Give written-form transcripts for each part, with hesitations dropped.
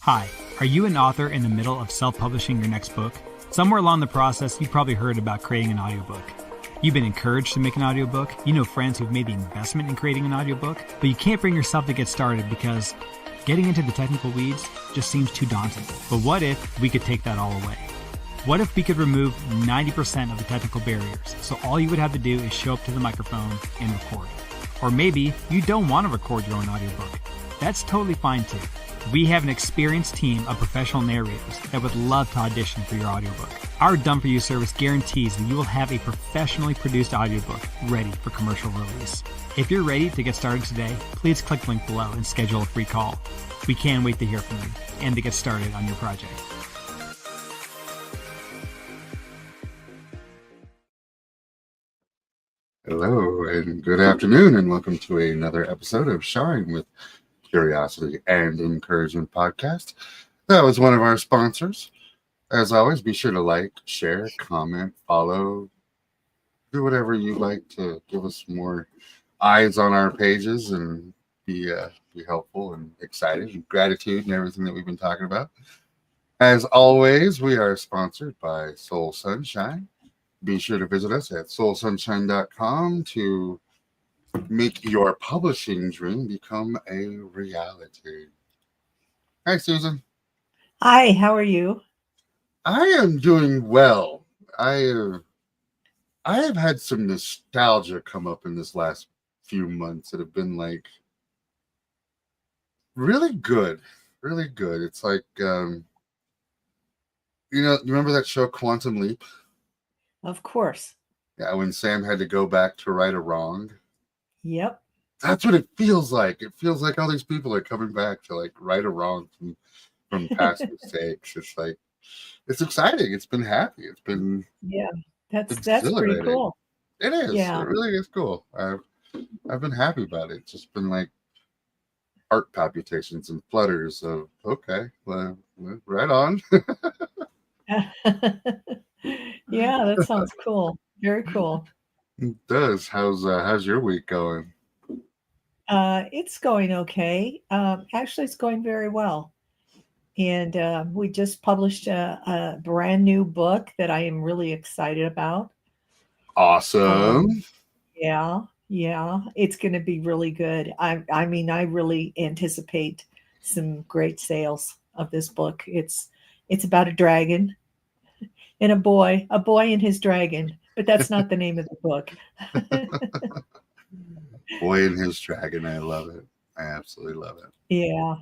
Hi, are you an author in the middle of self-publishing your next book? Somewhere along the process, you've probably heard about creating an audiobook. You've been encouraged to make an audiobook. You know friends who've made the investment in creating an audiobook, but you can't bring yourself to get started because getting into the technical weeds just seems too daunting. But what if we could take that all away? What if we could remove 90% of the technical barriers, so all you would have to do is show up to the microphone and record? Or maybe you don't want to record your own audiobook. That's totally fine too. We have an experienced team of professional narrators that would love to audition for your audiobook. Our Done For You service guarantees that you will have a professionally produced audiobook ready for commercial release. If you're ready to get started today, please click the link below and schedule a free call. We can't wait to hear from you and to get started on your project. Hello and good afternoon, and welcome to another episode of Shine with Curiosity and Encouragement podcast. That was one of our sponsors. As always, be sure to like, share, comment, follow, do whatever you like to give us more eyes on our pages and be helpful and excited and gratitude and everything that we've been talking about. As always, we are sponsored by Soul Sunshine. Be sure to visit us at soulsunshine.com to make your publishing dream become a reality. Hi, Susan. Hi, how are you? I am doing well. I have had some nostalgia come up in this last few months that have been like really good, really good. It's like, you remember that show Quantum Leap? Of course. Yeah, when Sam had to go back to right a wrong. Yep. That's what it feels like. It feels like all these people are coming back to like right or wrong from past mistakes. It's like, it's exciting. It's been happy. It's been That's pretty cool. It is. Yeah. It really is cool. I've been happy about it. It's just been like heart palpitations and flutters of okay, well, right on. Yeah, that sounds cool. Very cool. It does. How's your week going? It's going okay. Actually, it's going very well. And we just published a brand new book that I am really excited about. Awesome. Yeah. It's going to be really good. I mean, I really anticipate some great sales of this book. It's about a dragon and a boy and his dragon, but that's not the name of the book. Boy and his dragon. I love it. I absolutely love it. Yeah.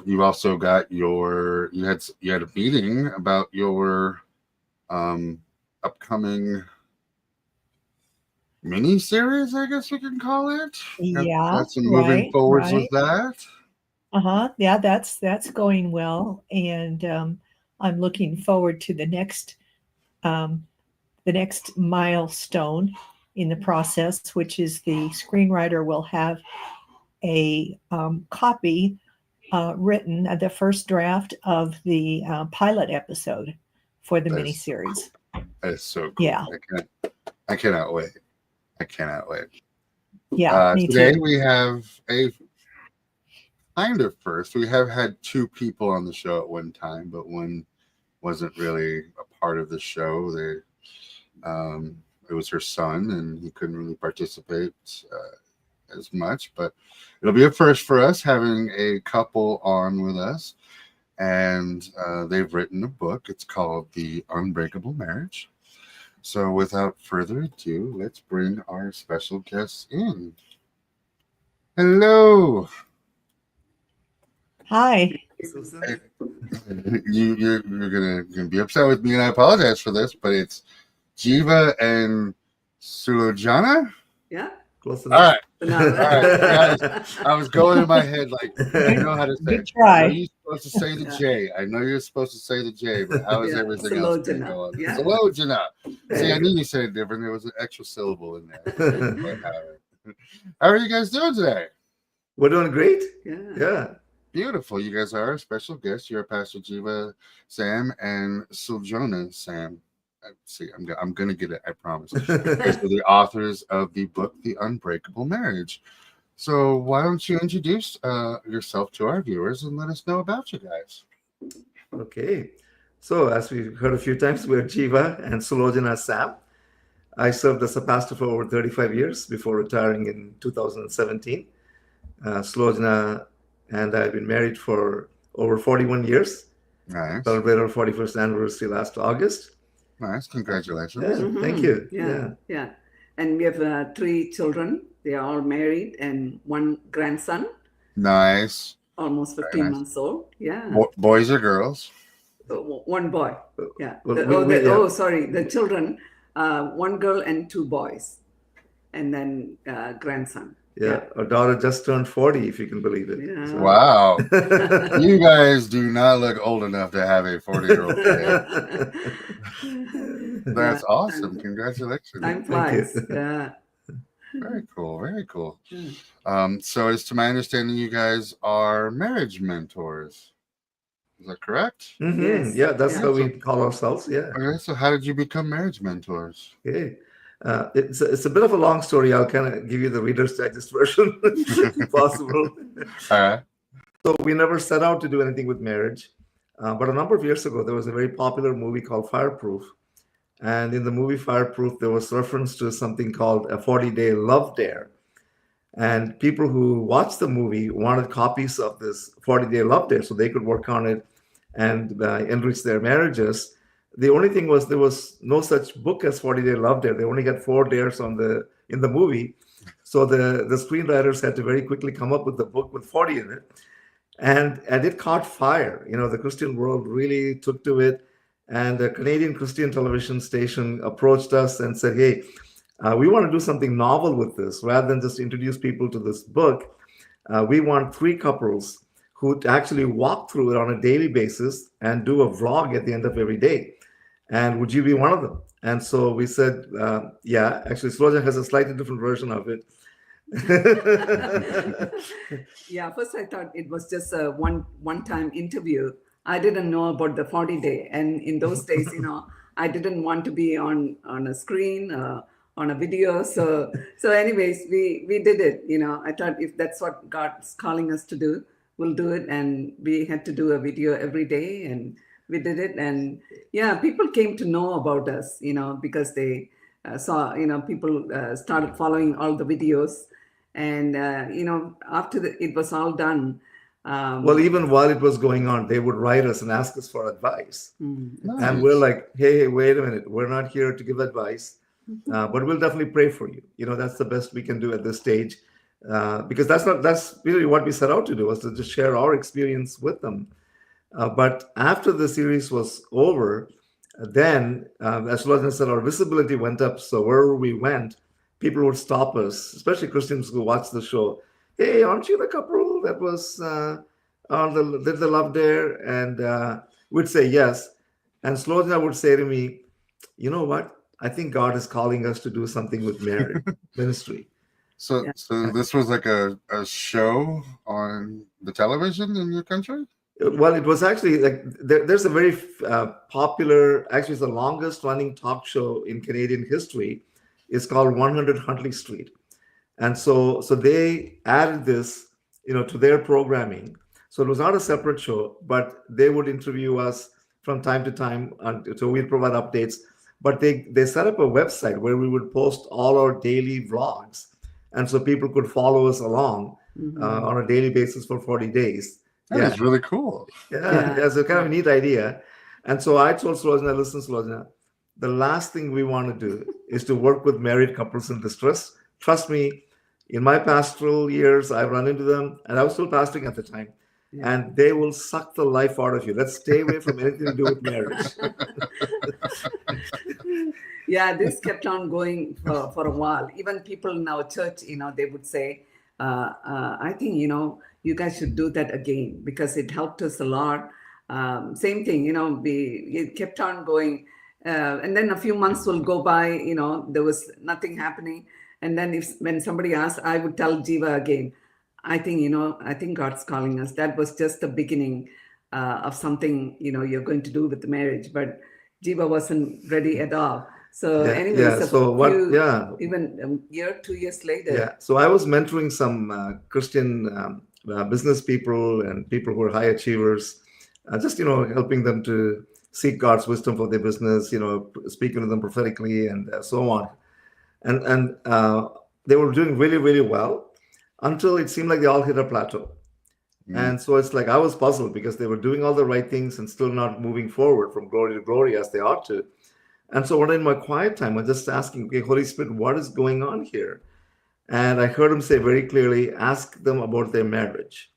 You've also got you had a meeting about your upcoming mini series, I guess we can call it. Yeah. Got some moving forwards with that. Yeah, that's going well, and I'm looking forward to the next milestone in the process, which is the screenwriter will have a copy written, the first draft of the pilot episode for the miniseries. That is so cool. Yeah. I cannot wait. Yeah. Today we have a kind of first. We have had two people on the show at one time, but one wasn't really a part of the show. It was her son, and he couldn't really participate as much. But it'll be a first for us having a couple on with us, and they've written a book. It's called The Unbreakable Marriage. So without further ado, let's bring our special guests in. Hello. Hi. You're gonna be upset with me, and I apologize for this, but it's Jeeva and Sulojana. Yeah, close enough. All right. I was going in my head like, I know how to say it. Try. You're supposed to say the J. I know you're supposed to say the J, but how is everything else going on? Yeah. Sulojana. See, I knew you said it different. There was an extra syllable in there. How are you guys doing today? We're doing great. Yeah. Beautiful. You guys are our special guests. You're Pastor Jeeva Sam and Sulojana Sam. See, I'm gonna get it. I promise. They're the authors of the book, The Unbreakable Marriage. So why don't you introduce yourself to our viewers and let us know about you guys? Okay. So, as we heard a few times, we're Jeeva and Sulojana Sam. I served as a pastor for over 35 years before retiring in 2017. Sulojana and I have been married for over 41 years. Nice. Celebrated our 41st anniversary last August. Nice. Congratulations. Yeah, thank you. Yeah. And we have 3 children. They are all married and 1 grandson, Nice. almost 15 months old. Yeah. Boys or girls? 1 boy. Yeah. Well, Sorry. The children, 1 girl and 2 boys. And then grandson. Yeah, our daughter just turned 40, if you can believe it. Yeah. So- Wow. You guys do not look old enough to have a 40-year-old kid. That's awesome. Congratulations. Time Thank you. flies. Yeah. Very cool. Very cool. Yeah. So as to my understanding, you guys are marriage mentors. Is that correct? Mhm. Yes. Yeah, that's Yeah. how we call ourselves. Yeah. Okay, so how did you become marriage mentors? Okay. It's a bit of a long story. I'll kind of give you the Reader's Digest version, if possible. All right. So we never set out to do anything with marriage. But a number of years ago, there was a very popular movie called Fireproof. And in the movie Fireproof, there was reference to something called a 40-day love dare. And people who watched the movie wanted copies of this 40-day love dare so they could work on it and enrich their marriages. The only thing was there was no such book as 40-day love dare. They only got 4 dares in the movie. So the screenwriters had to very quickly come up with the book with 40 in it. And it caught fire. The Christian world really took to it. And a Canadian Christian television station approached us and said, hey, we want to do something novel with this. Rather than just introduce people to this book, we want 3 couples who actually walk through it on a daily basis and do a vlog at the end of every day. And would you be one of them? And so we said, yeah. Actually, Sulojana has a slightly different version of it. Yeah, first I thought it was just a one-time interview. I didn't know about the 40-day. And in those days, I didn't want to be on a screen, on a video. So anyways, we did it. I thought if that's what God's calling us to do, we'll do it. And we had to do a video every day, and we did it. And yeah, people came to know about us, because they saw, people started following all the videos. And, after it was all done. Well, even while it was going on, they would write us and ask us for advice. Nice. And we're like, hey, wait a minute. We're not here to give advice, but we'll definitely pray for you. That's the best we can do at this stage, because that's really what we set out to do, was to just share our experience with them. But after the series was over, then, as Sulojana said, our visibility went up. So wherever we went, people would stop us, especially Christians who watched the show. Hey, aren't you the couple that was did the love dare? And we'd say yes. And Sulojana would say to me, you know what? I think God is calling us to do something with marriage ministry. So this was like a show on the television in your country? Well, it was actually like there's a very popular, actually it's the longest running talk show in Canadian history. It's called 100 Huntley Street. And so they added this, to their programming. So it was not a separate show, but they would interview us from time to time. So we'd provide updates. But they set up a website where we would post all our daily vlogs. And so people could follow us along on a daily basis for 40 days. That is really cool. Yeah, it's a kind of a neat idea. And so I told Sulojana, listen, Sulojana, the last thing we want to do is to work with married couples in distress. Trust me, in my pastoral years, I've run into them, and I was still pastoring at the time, and they will suck the life out of you. Let's stay away from anything to do with marriage. Yeah, this kept on going for a while. Even people in our church, they would say, I think, you guys should do that again, because it helped us a lot. Same thing, it kept on going. And then a few months will go by, there was nothing happening. And then when somebody asked, I would tell Jeeva again, I think God's calling us. That was just the beginning of something, you're going to do with the marriage. But Jeeva wasn't ready at all. So Yeah, anyways, yeah. So what? Yeah, even a year, 2 years later. yeah. So I was mentoring some Christian business people and people who are high achievers, just helping them to seek God's wisdom for their business. Speaking to them prophetically and so on. And they were doing really, really well until it seemed like they all hit a plateau. Mm. And so it's like I was puzzled because they were doing all the right things and still not moving forward from glory to glory as they ought to. And so when in my quiet time, I'm just asking, okay, Holy Spirit, what is going on here? And I heard him say very clearly, ask them about their marriage.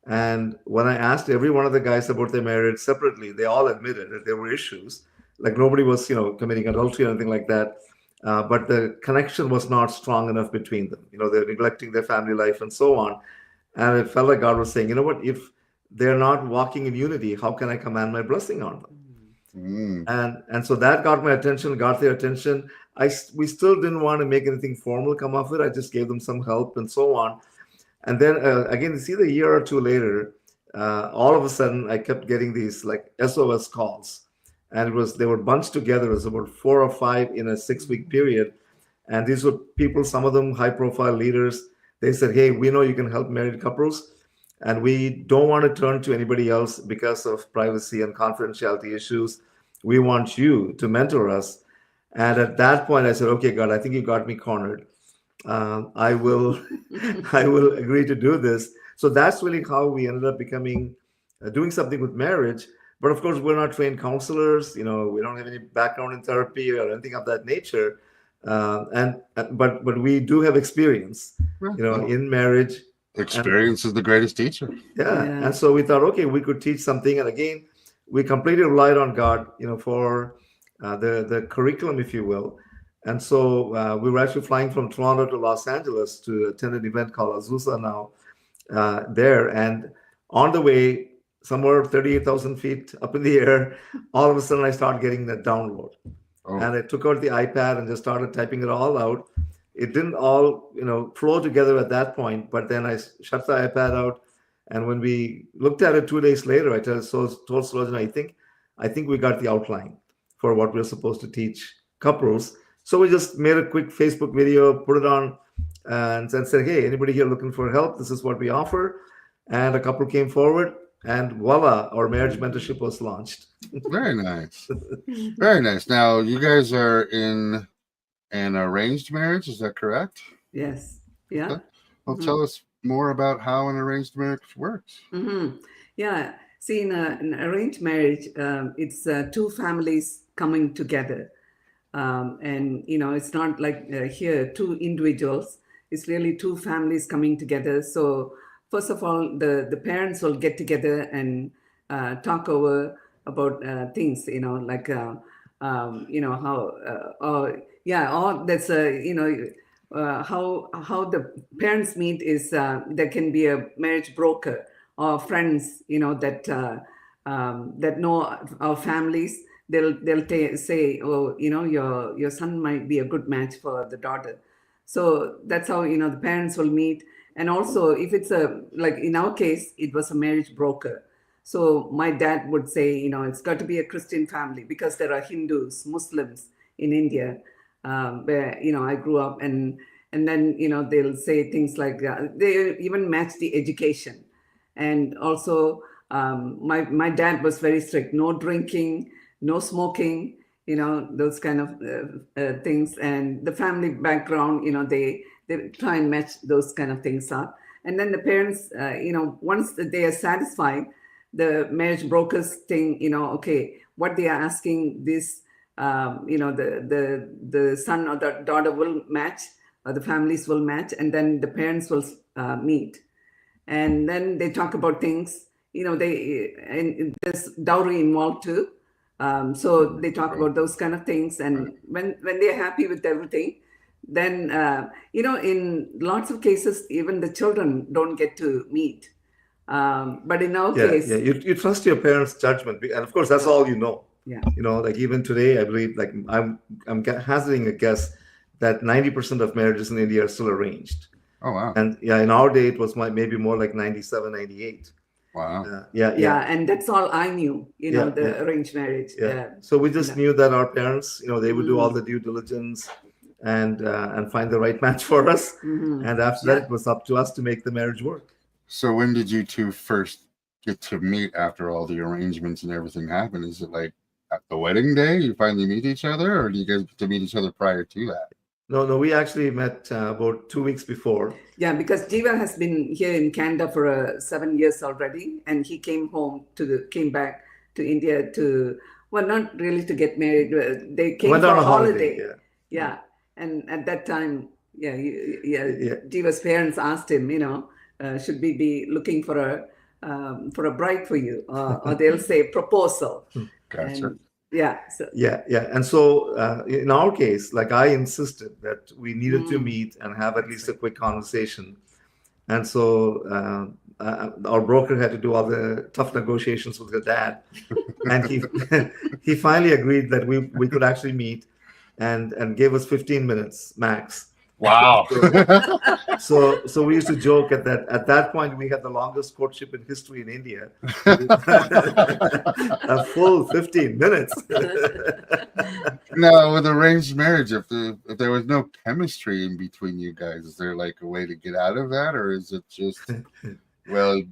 And when I asked every one of the guys about their marriage separately, they all admitted that there were issues. Like nobody was, committing adultery or anything like that. But the connection was not strong enough between them. They're neglecting their family life and so on. And it felt like God was saying, you know what, if they're not walking in unity, how can I command my blessing on them? And so that got my attention, got their attention. We still didn't want to make anything formal come of it. I just gave them some help and so on. And then again, you see, the year or two later, all of a sudden, I kept getting these like SOS calls, and they were bunched together. It was about 4 or 5 in a 6-week period, and these were people, some of them high-profile leaders. They said, "Hey, we know you can help married couples, and we don't want to turn to anybody else because of privacy and confidentiality issues. We want you to mentor us." And at that point, I said, "Okay, God, I think you got me cornered. I will agree to do this." So that's really how we ended up becoming doing something with marriage. But of course, we're not trained counselors. We don't have any background in therapy or anything of that nature. But we do have experience, in marriage. Experience is the greatest teacher. Yeah. And so we thought, okay, we could teach something. And again, we completely relied on God, for the curriculum, if you will. And so we were actually flying from Toronto to Los Angeles to attend an event called Azusa now there. And on the way, somewhere 38,000 feet up in the air, all of a sudden I started getting that download. Oh. And I took out the iPad and just started typing it all out. It didn't all, flow together at that point, but then I shut the iPad out. And when we looked at it 2 days later, I told Sulojana, I think we got the outline for what we're supposed to teach couples. So we just made a quick Facebook video, put it on, and said, "Hey, anybody here looking for help? This is what we offer." And a couple came forward, and voila, our marriage mentorship was launched. Very nice. Very nice. Now, you guys are in an arranged marriage, is that correct? Yes. Yeah. Okay. Well, tell us more about how an arranged marriage works. Yeah. See, in an arranged marriage, it's two families coming together. And it's not like here 2 individuals. It's really 2 families coming together. So first of all, the parents will get together and talk over about things, like how that's how the parents meet is there can be a marriage broker or friends that know our families. They'll say, "Oh, your son might be a good match for the daughter." So that's how the parents will meet. And also, if it's like in our case, it was a marriage broker. So my dad would say, it's got to be a Christian family because there are Hindus, Muslims in India, where I grew up, and then they'll say things like they even match the education, and also my dad was very strict: no drinking, no smoking, those kind of things. And the family background, they try and match those kind of things up. And then the parents, once they are satisfied, the marriage brokers think, okay, what they are asking this, the son or the daughter will match, or the families will match, and then the parents will meet. And then they talk about things, and there's dowry involved too. So they talk about those kind of things. And when they're happy with everything, then, in lots of cases, even the children don't get to meet. But in our case... Yeah, you trust your parents' judgment. And of course, that's all you know. Yeah. Like even today, I believe, like I'm hazarding a guess that 90% of marriages in India are still arranged. Oh, wow. And yeah, in our day, it was maybe more like 97, 98. Wow. Yeah. And that's all I knew, the arranged marriage. So we just knew that our parents, they would do all Mm. the due diligence and find the right match for us. Mhm. And after that, it was up to us to make the marriage work. So when did you two first get to meet after all the arrangements and everything happened? Is it like at the wedding day you finally meet each other, or do you guys get to meet each other prior to that? No, we actually met about 2 weeks before. Yeah, because Jeeva has been here in Canada for 7 years already, and he came back to India not really to get married. They came Went for on a a holiday. holiday. Yeah, and at that time, Jeeva's parents asked him, should we be looking for a bride for you, or they'll say proposal. Gotcha. And, And so in our case, like I insisted that we needed to Mm. meet and have at least a quick conversation. And so our broker had to do all the tough negotiations with her dad. And he finally agreed that we could actually meet and gave us 15 minutes max. Wow. So we used to joke at that point we had the longest courtship in history in India. A full 15 minutes. Now, with arranged marriage, if there was no chemistry in between you guys, is there like a way to get out of that, or is it just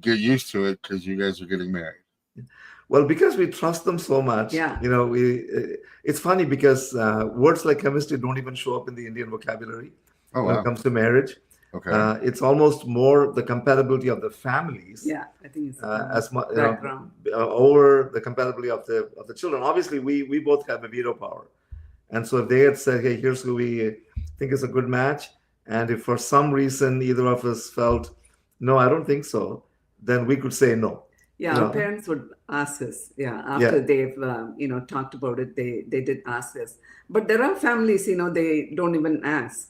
get used to it because you guys are getting married? Well, because we trust them so much, it's funny because words like chemistry don't even show up in the Indian vocabulary when it comes to marriage. Okay. It's almost more the compatibility of the families. Yeah, I think it's as much background. Over the compatibility of the children. Obviously, we both have a veto power, and so if they had said, "Hey, here's who we think is a good match," and if for some reason either of us felt, "No, I don't think so," then we could say no. Yeah, our parents would ask us. Yeah, after they've talked about it, they did ask us. But there are families, they don't even ask.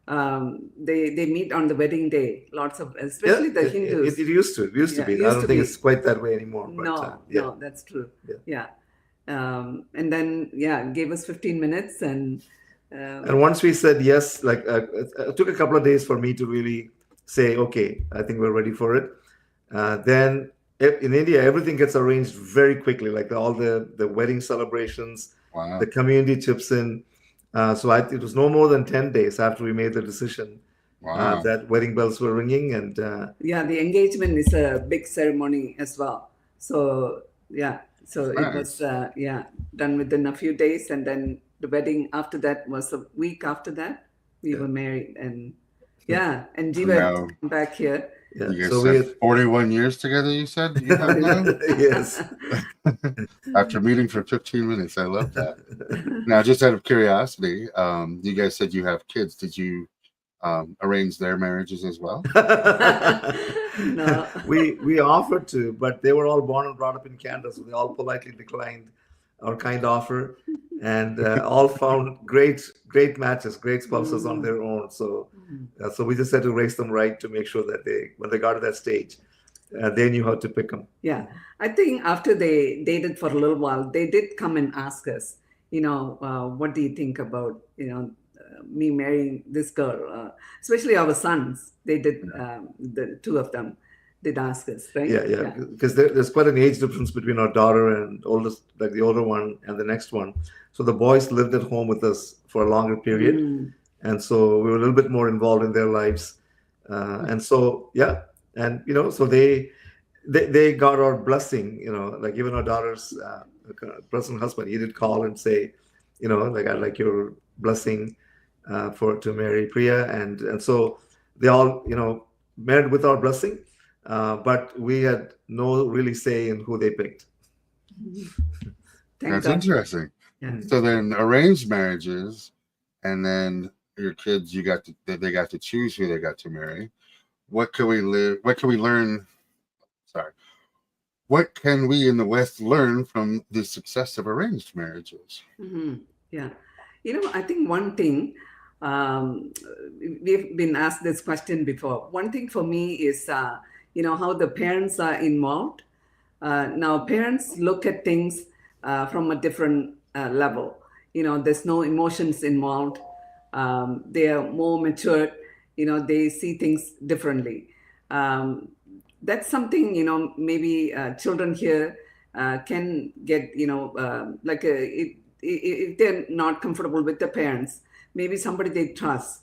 They meet on the wedding day. Lots of, especially the Hindus. It used to be. I don't think it's quite that way anymore. But, no, that's true. Yeah. And then gave us 15 minutes and once we said yes, like it took a couple of days for me to really say, okay, I think we're ready for it. Then in India, everything gets arranged very quickly, like all the wedding celebrations, the community chips in. So it was no more than 10 days after we made the decision that wedding bells were ringing. And the engagement is a big ceremony as well. So it was done within a few days, and then the wedding after that was a week after that we were married, and Jeeva came back here. Yeah. You guys spent 41 years together, you said? You have now? Yes. After meeting for 15 minutes. I love that. Now, just out of curiosity, you guys said you have kids. Did you arrange their marriages as well? No. We offered to, but they were all born and brought up in Canada, so they all politely declined our kind offer, and all found great matches, great spouses on their own. So we just had to raise them right to make sure that when they got to that stage, they knew how to pick them. Yeah, I think after they dated for a little while, they did come and ask us, what do you think about, me marrying this girl? Especially our sons, they did, the two of them did ask us, right? Yeah. Because there's quite an age difference between our daughter and the older one and the next one. So the boys lived at home with us for a longer period. And so we were a little bit more involved in their lives. And so, and, so they got our blessing, like even our daughter's present husband, he did call and say, like, I'd like your blessing to marry Priya. And so they all, married with our blessing. But we had no really say in who they picked. That's interesting. Yeah. So then arranged marriages, and then your kids, they got to choose who they got to marry. What can we learn? Sorry. What can we in the West learn from the success of arranged marriages? Mm-hmm. Yeah. I think one thing, we've been asked this question before. One thing for me is, how the parents are involved. Now, parents look at things from a different level. There's no emotions involved. They are more matured. They see things differently. That's something, maybe children here can get, if they're not comfortable with the parents, maybe somebody they trust,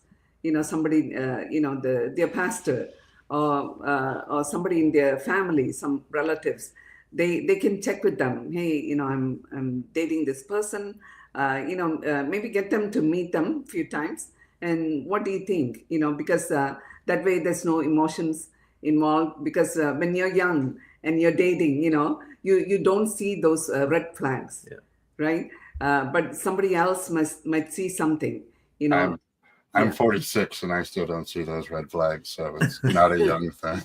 somebody, their pastor, or somebody in their family, some relatives, they can check with them. Hey, I'm dating this person. Maybe get them to meet them a few times. And what do you think? Because that way there's no emotions involved. Because when you're young and you're dating, you don't see those red flags, Yeah. right? But somebody else might see something, I'm Yeah. 46 and I still don't see those red flags, so it's not a young thing.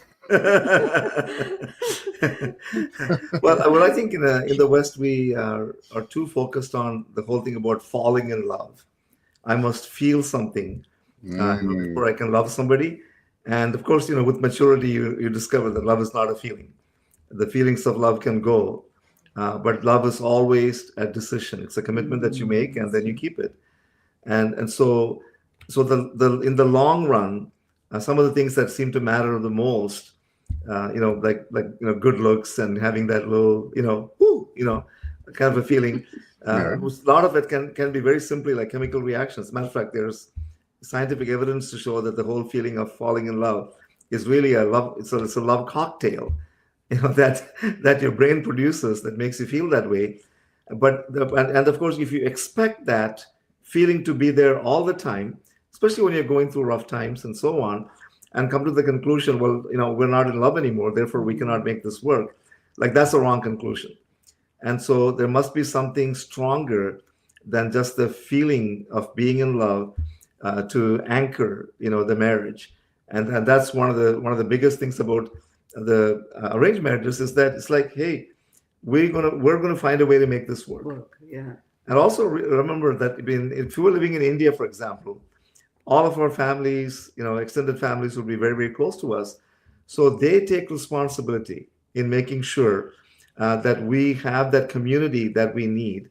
Well, I think in the West we are too focused on the whole thing about falling in love. I must feel something before I can love somebody. And of course, with maturity, you discover that love is not a feeling. The feelings of love can go, but love is always a decision. It's a commitment that you make, and then you keep it. And so the in the long run, some of the things that seem to matter the most, good looks and having that little, whoo, kind of a feeling. Yeah. A lot of it can be very simply like chemical reactions. As a matter of fact, there's scientific evidence to show that the whole feeling of falling in love is really a love. It's a love cocktail, that your brain produces that makes you feel that way. And of course, if you expect that feeling to be there all the time, especially when you're going through rough times and so on, and come to the conclusion, well, we're not in love anymore, therefore we cannot make this work. Like, that's a wrong conclusion. And so there must be something stronger than just the feeling of being in love to anchor, the marriage. And that's one of the biggest things about the arranged marriages, is that it's like, hey, we're gonna find a way to make this work. Yeah. And also remember that if you were living in India, for example, all of our families, extended families, would be very, very close to us. So they take responsibility in making sure that we have that community that we need,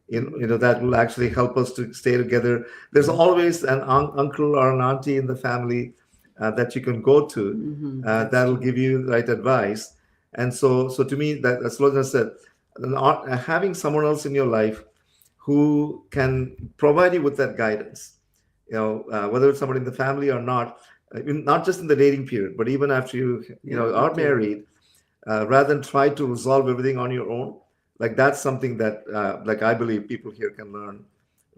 that will actually help us to stay together. There's always an uncle or an auntie in the family that you can go to that will give you the right advice. And so to me, that, as Sulojana said, having someone else in your life who can provide you with that guidance, whether it's somebody in the family or not just in the dating period, but even after you are married, rather than try to resolve everything on your own. Like, that's something that I believe people here can learn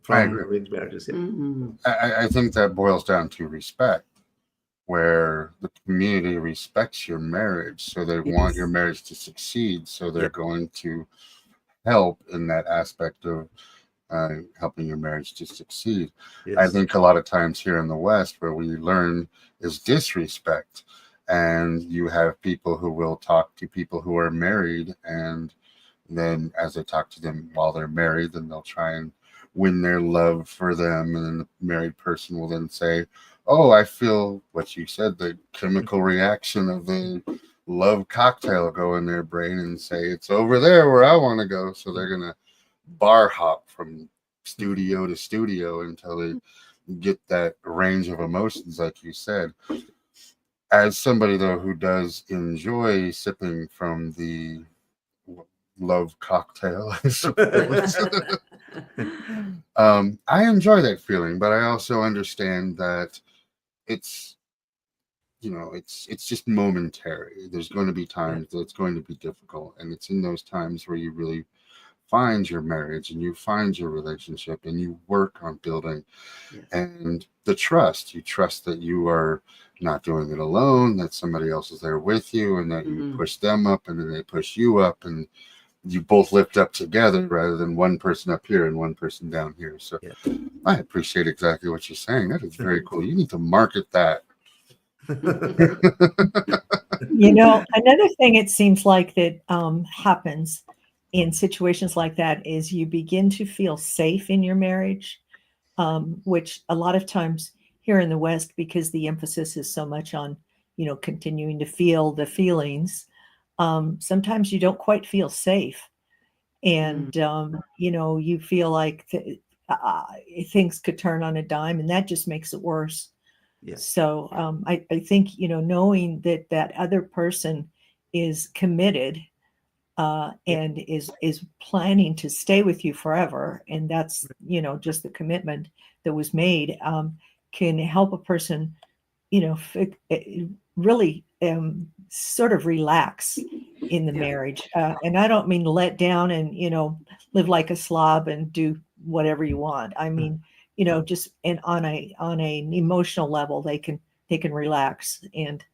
from arranged marriages. Yeah. I think that boils down to respect, where the community respects your marriage, so they want your marriage to succeed, so they're going to help in that aspect of helping your marriage to succeed. Yes. I think a lot of times here in the West, where we learn is disrespect, and you have people who will talk to people who are married, and then as they talk to them while they're married, then they'll try and win their love for them, and then the married person will then say, oh, I feel what you said, the chemical reaction of the love cocktail go in their brain and say, it's over there where I want to go. So they're going to bar hop from studio to studio until they get that range of emotions, like you said. As somebody, though, who does enjoy sipping from the love cocktail, I suppose, I enjoy that feeling, but I also understand that it's just momentary. There's going to be times that it's going to be difficult, and it's in those times where you really find your marriage and you find your relationship and you work on building and the trust. You trust that you are not doing it alone, that somebody else is there with you, and that you push them up and then they push you up, and you both lift up together rather than one person up here and one person down here. So I appreciate exactly what you're saying. That is very cool. You need to market that. Another thing it seems like that happens in situations like that is you begin to feel safe in your marriage, which a lot of times here in the West, because the emphasis is so much on, continuing to feel the feelings, sometimes you don't quite feel safe. And, you feel like things could turn on a dime, and that just makes it worse. Yeah. So I think, knowing that that other person is committed and is planning to stay with you forever, and that's, just the commitment that was made, can help a person, really sort of relax in the marriage. And I don't mean let down and, live like a slob and do whatever you want. I mean, just and on an emotional level, they can relax, and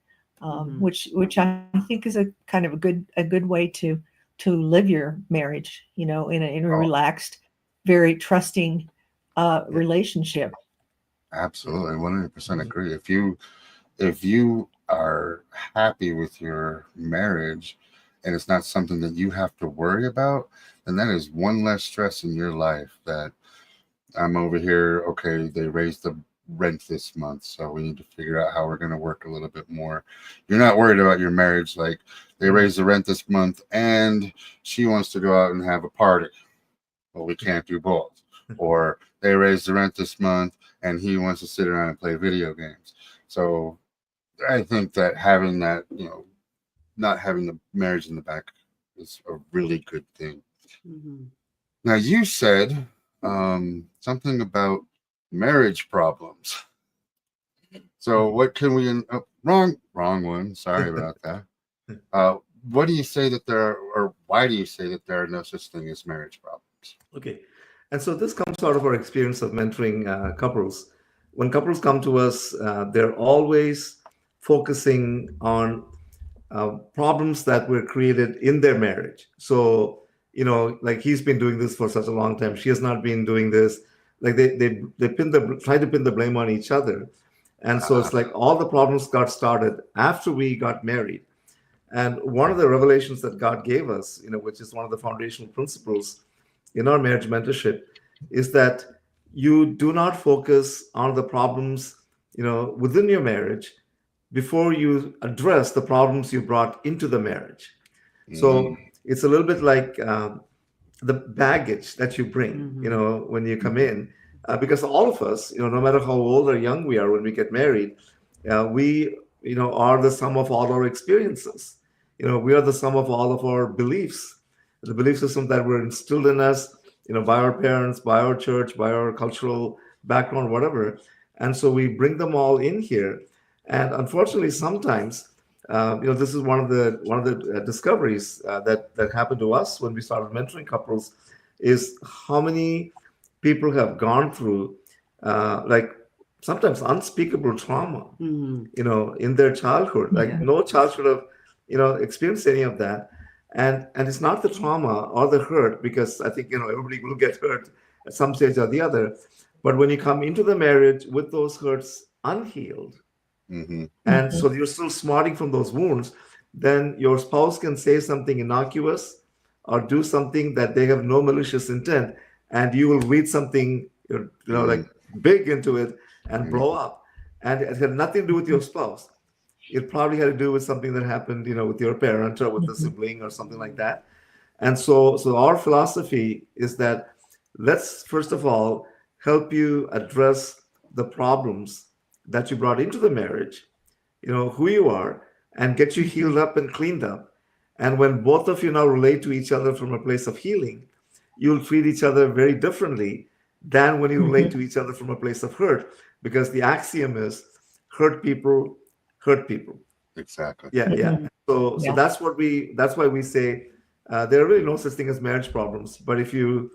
which I think is a kind of a good way to live your marriage, in a relaxed, very trusting relationship. Absolutely, 100% agree. If you are happy with your marriage and it's not something that you have to worry about, then that is one less stress in your life. That I'm over here, okay, they raised the rent this month, so we need to figure out how we're going to work a little bit more. You're not worried about your marriage, like they raised the rent this month and she wants to go out and have a party. Well, we can't do both. Or they raised the rent this month and he wants to sit around and play video games. So I think that having that, not having the marriage in the back is a really good thing. Mm-hmm. Now, you said something about marriage problems. So what can we, wrong one. Sorry about that. What do you say that or why do you say that there are no such thing as marriage problems? Okay. And so this comes out of our experience of mentoring couples. When couples come to us, they're always focusing on problems that were created in their marriage. So, like he's been doing this for such a long time. She has not been doing this. Like they try to pin the blame on each other. And so it's like all the problems got started after we got married. And one of the revelations that God gave us, which is one of the foundational principles in our marriage mentorship, is that you do not focus on the problems, within your marriage before you address the problems you brought into the marriage. So it's a little bit like the baggage that you bring, when you come in, because all of us, no matter how old or young we are when we get married, we, are the sum of all our experiences. We are the sum of all of our beliefs, the belief system that were instilled in us, by our parents, by our church, by our cultural background, whatever. And so we bring them all in here. And unfortunately, sometimes, this is one of the discoveries that happened to us when we started mentoring couples, is how many people have gone through like sometimes unspeakable trauma, in their childhood. Like no child should have, experienced any of that. And it's not the trauma or the hurt, because I think, everybody will get hurt at some stage or the other. But when you come into the marriage with those hurts unhealed, and so you're still smarting from those wounds, then your spouse can say something innocuous or do something that they have no malicious intent, and you will read something, like big into it and blow up. And it had nothing to do with your spouse. It probably had to do with something that happened, with your parent or with a sibling or something like that. And so our philosophy is that let's first of all help you address the problems that you brought into the marriage, who you are, and get you healed up and cleaned up. And when both of you now relate to each other from a place of healing, you'll treat each other very differently than when you relate to each other from a place of hurt, because the axiom is hurt people hurt people. Exactly. Yeah. So that's why we say there are really no such thing as marriage problems. But if you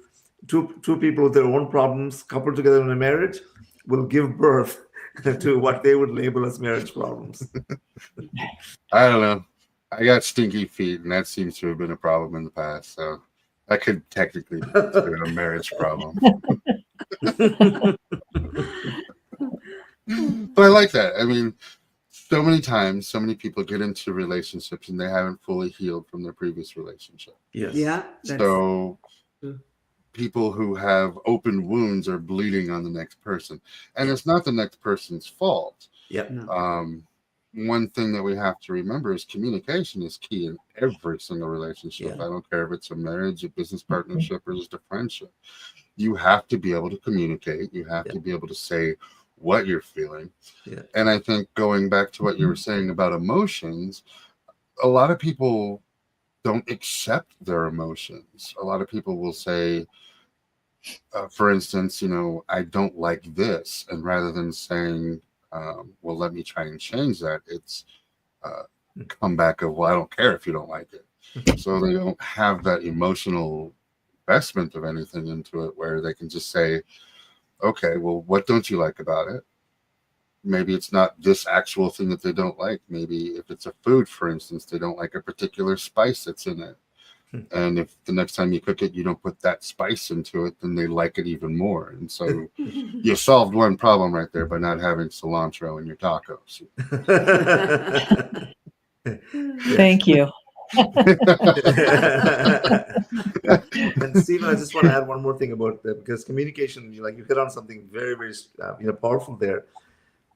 two people with their own problems coupled together in a marriage will give birth to what they would label as marriage problems. I don't know. I got stinky feet, and that seems to have been a problem in the past. So that could technically be considered a marriage problem. But I like that. I mean, so many times, so many people get into relationships and they haven't fully healed from their previous relationship. Yes. Yeah. So people who have open wounds are bleeding on the next person, and it's not the next person's fault. Yeah. No. One thing that we have to remember is communication is key in every single relationship. I don't care if it's a marriage, a business partnership, or just a friendship. You have to be able to communicate. You have to be able to say what you're feeling. Yeah. And I think going back to what you were saying about emotions, a lot of people don't accept their emotions. A lot of people will say, for instance, I don't like this. And rather than saying, well, let me try and change that, it's comeback of, well, I don't care if you don't like it. So they don't have that emotional investment of anything into it where they can just say, okay, well, what don't you like about it? Maybe it's not this actual thing that they don't like. Maybe if it's a food, for instance, they don't like a particular spice that's in it. And if the next time you cook it, you don't put that spice into it, then they like it even more. And so you solved one problem right there by not having cilantro in your tacos. Thank you. And Stephen, I just want to add one more thing about that, because communication, you hit on something very, very powerful there.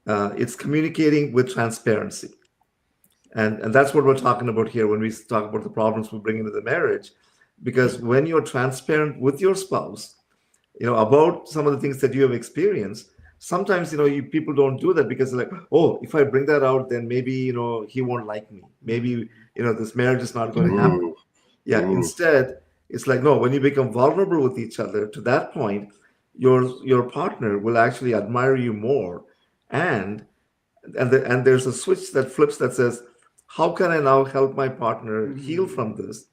It's communicating with transparency. And that's what we're talking about here when we talk about the problems we bring into the marriage. Because when you're transparent with your spouse, about some of the things that you have experienced, sometimes, people don't do that because they're like, oh, if I bring that out, then maybe, he won't like me. Maybe, this marriage is not going to happen. Yeah. Instead, it's like, no, when you become vulnerable with each other to that point, your partner will actually admire you more. And there's a switch that flips that says, how can I now help my partner heal from this?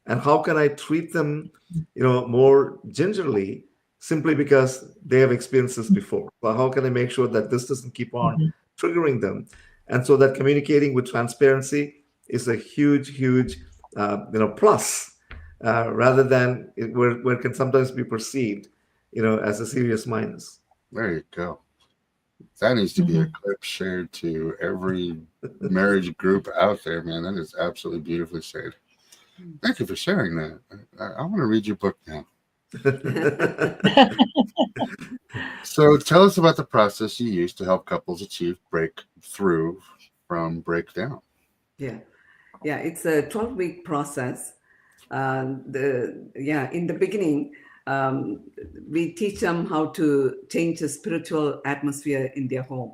And how can I treat them, more gingerly, simply because they have experienced this before? But how can I make sure that this doesn't keep on triggering them? And so that communicating with transparency is a huge, huge, plus, rather than where it can sometimes be perceived, as a serious minus. There you go. That needs to be a clip shared to every marriage group out there, man. That is absolutely beautifully said. Thank you for sharing that. I want to read your book now. So tell us about the process you use to help couples achieve breakthrough from breakdown. Yeah, it's a 12-week process. In the beginning, we teach them how to change the spiritual atmosphere in their home.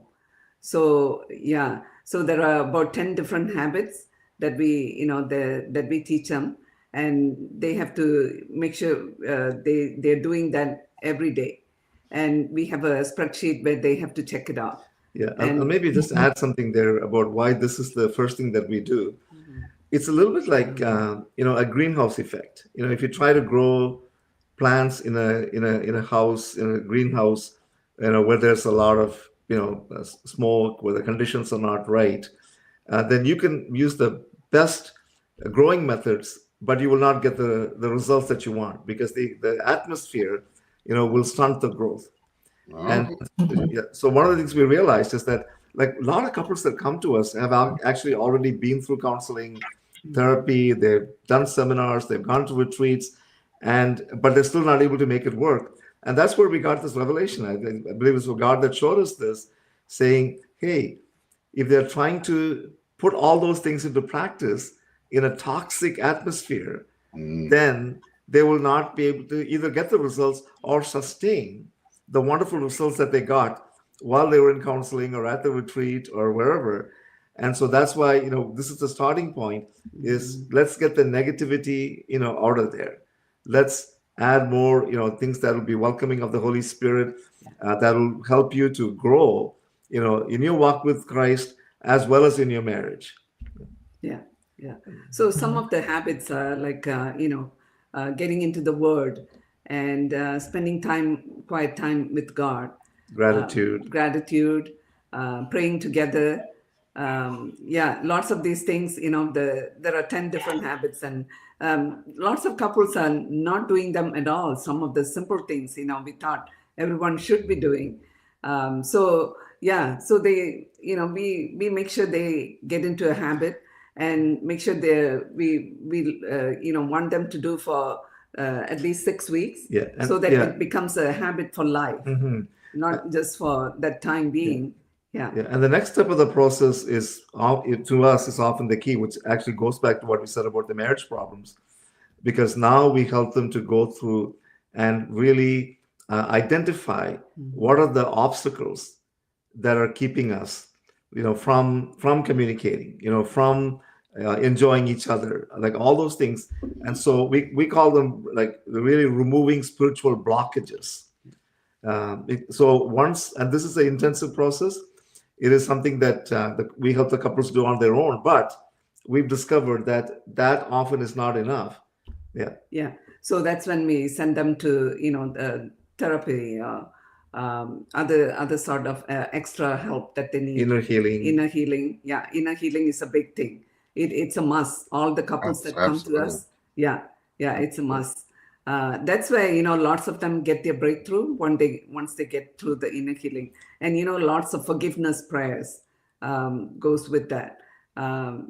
So there are about 10 different habits that we that we teach them, and they have to make sure they're doing that every day. And we have a spreadsheet where they have to check it out. Yeah, and maybe just add something there about why this is the first thing that we do. It's a little bit like a greenhouse effect. If you try to grow plants in a house, in a greenhouse, where there's a lot of smoke, where the conditions are not right, then you can use the best growing methods, but you will not get the results that you want, because the atmosphere will stunt the growth. And so one of the things we realized is that, like, a lot of couples that come to us have actually already been through counseling, therapy, they've done seminars, they've gone to retreats, but they're still not able to make it work. And that's where we got this revelation. I believe it's God that showed us this, saying, hey, if they're trying to put all those things into practice in a toxic atmosphere, then they will not be able to either get the results or sustain the wonderful results that they got while they were in counseling or at the retreat or wherever. And so that's why, this is the starting point, is let's get the negativity, out of there. Let's add more, things that will be welcoming of the Holy Spirit, that will help you to grow, in your walk with Christ as well as in your marriage. Yeah. So some of the habits are like, getting into the Word and spending quiet time with God. Gratitude, praying together. Lots of these things, there are 10 different habits, and lots of couples are not doing them at all. Some of the simple things, we thought everyone should be doing. So they, we make sure they get into a habit, and make sure we want them to do for at least 6 weeks, so that it becomes a habit for life, not just for that time being. Yeah. And the next step of the process is, to us, is often the key, which actually goes back to what we said about the marriage problems, because now we help them to go through and really identify what are the obstacles that are keeping us, from communicating, from enjoying each other, like all those things. And so we call them like really removing spiritual blockages. So once, and this is an intensive process, it is something that we help the couples do on their own, but we've discovered that often is not enough. Yeah. So that's when we send them to, the therapy, other sort of extra help that they need. Inner healing. Inner healing. Yeah. Inner healing is a big thing. It's a must. All the couples that come to us. Yeah. It's a must. That's why, lots of them get their breakthrough once they get through the inner healing. And, lots of forgiveness prayers goes with that.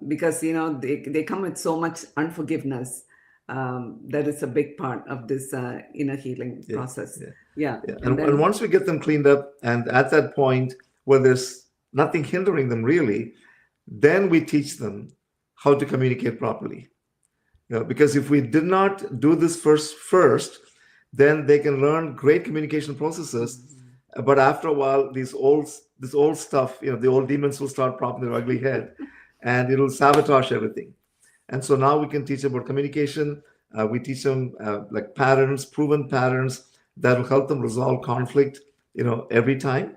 Because, they come with so much unforgiveness. That is a big part of this inner healing process. Yeah. And once we get them cleaned up, and at that point where there's nothing hindering them really, then we teach them how to communicate properly. Because if we did not do this first, then they can learn great communication processes. But after a while, this old stuff, the old demons will start popping their ugly head, and it'll sabotage everything. And so now we can teach about communication. We teach them like patterns, proven patterns that will help them resolve conflict, every time.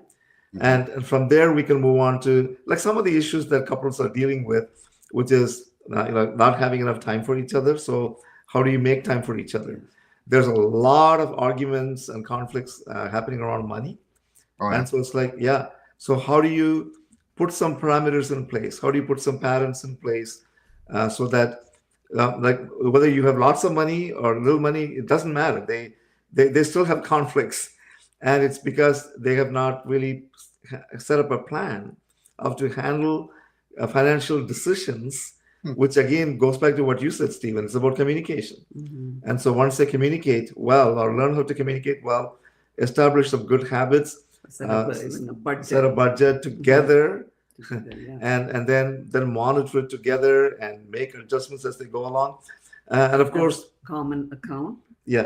And from there, we can move on to like some of the issues that couples are dealing with, which is not having enough time for each other. So how do you make time for each other? There's a lot of arguments and conflicts happening around money. And so it's like, so how do you put some parameters in place? How do you put some patterns in place so that like whether you have lots of money or little money, it doesn't matter. They still have conflicts. And it's because they have not really set up a plan of to handle financial decisions, which again goes back to what you said, Stephen. It's about communication. And so once they communicate well or learn how to communicate well, establish some good habits, set a budget together, and then monitor it together and make adjustments as they go along. And of course, common account.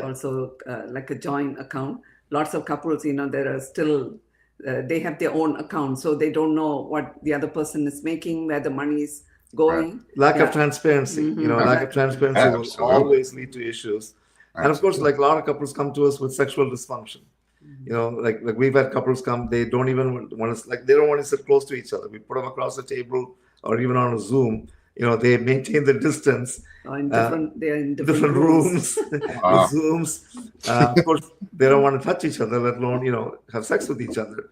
Also like a joint account. Lots of couples, there are still they have their own account, so they don't know what the other person is making, where the money is going. Lack of transparency. Lack of transparency will always lead to issues. And of course, like a lot of couples come to us with sexual dysfunction. Like we've had couples come, they don't even want to, they don't want to sit close to each other. We put them across the table or even on a Zoom. They maintain the distance. They're in different rooms, Zooms. Of course, they don't want to touch each other, let alone, have sex with each other.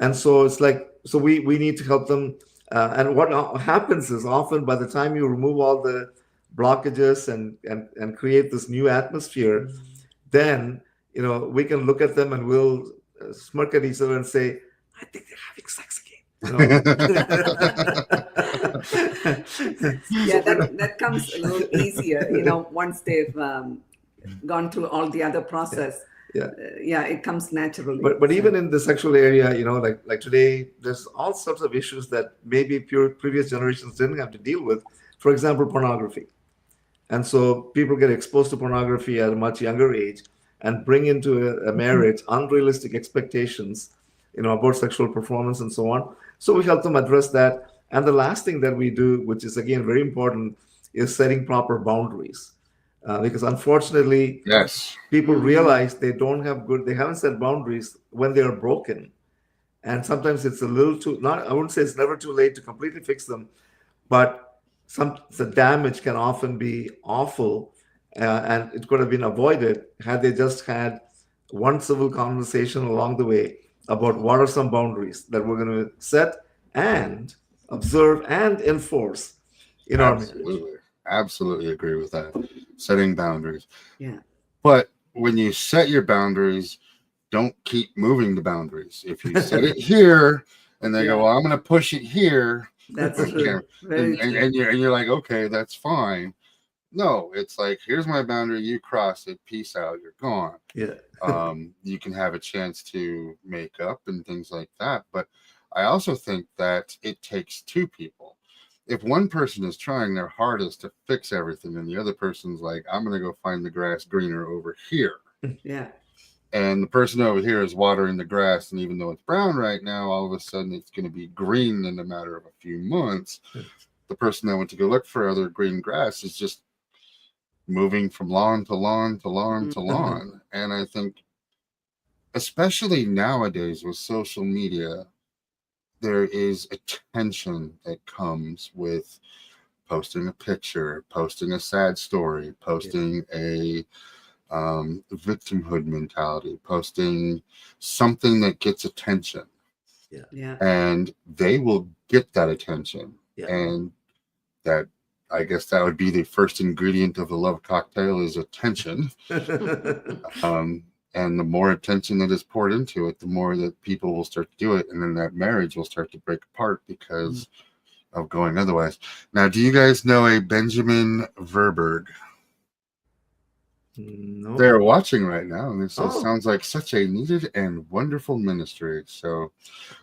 And so it's like, so we need to help them. And what happens is often by the time you remove all the blockages and create this new atmosphere, then, we can look at them and we'll smirk at each other and say, I think they're having sex again. That comes a little easier, once they've gone through all the other process. It comes naturally. But even in the sexual area, like today, there's all sorts of issues that maybe previous generations didn't have to deal with. For example, pornography. And so people get exposed to pornography at a much younger age and bring into a marriage unrealistic expectations, about sexual performance and so on. So we help them address that. And the last thing that we do, which is again very important, is setting proper boundaries. Because unfortunately, people realize they haven't set boundaries when they are broken. And sometimes it's a little I wouldn't say it's never too late to completely fix them, but the damage can often be awful. And it could have been avoided had they just had one civil conversation along the way about what are some boundaries that we're going to set and observe and enforce in our marriage. Absolutely agree with that. Setting boundaries. Yeah. But when you set your boundaries, don't keep moving the boundaries. If you set it here and they go, well, I'm going to push it here. That's true. And you're like, okay, that's fine. No, it's like, here's my boundary. You cross it. Peace out. You're gone. You can have a chance to make up and things like that. But I also think that it takes two people. If one person is trying their hardest to fix everything and the other person's like, I'm going to go find the grass greener over here. And the person over here is watering the grass, and even though it's brown right now, all of a sudden it's going to be green in a matter of a few months. The person that went to go look for other green grass is just moving from lawn to lawn to lawn to lawn. And I think, especially nowadays with social media, there is a tension that comes with posting a picture, posting a sad story, posting a victimhood mentality, posting something that gets attention. Yeah. And they will get that attention. And that, I guess that would be the first ingredient of the love cocktail, is attention. And the more attention that is poured into it, the more that people will start to do it. And then that marriage will start to break apart because of going otherwise. Now, do you guys know a Benjamin Verberg? No. They're watching right now, and it sounds like such a needed and wonderful ministry. So,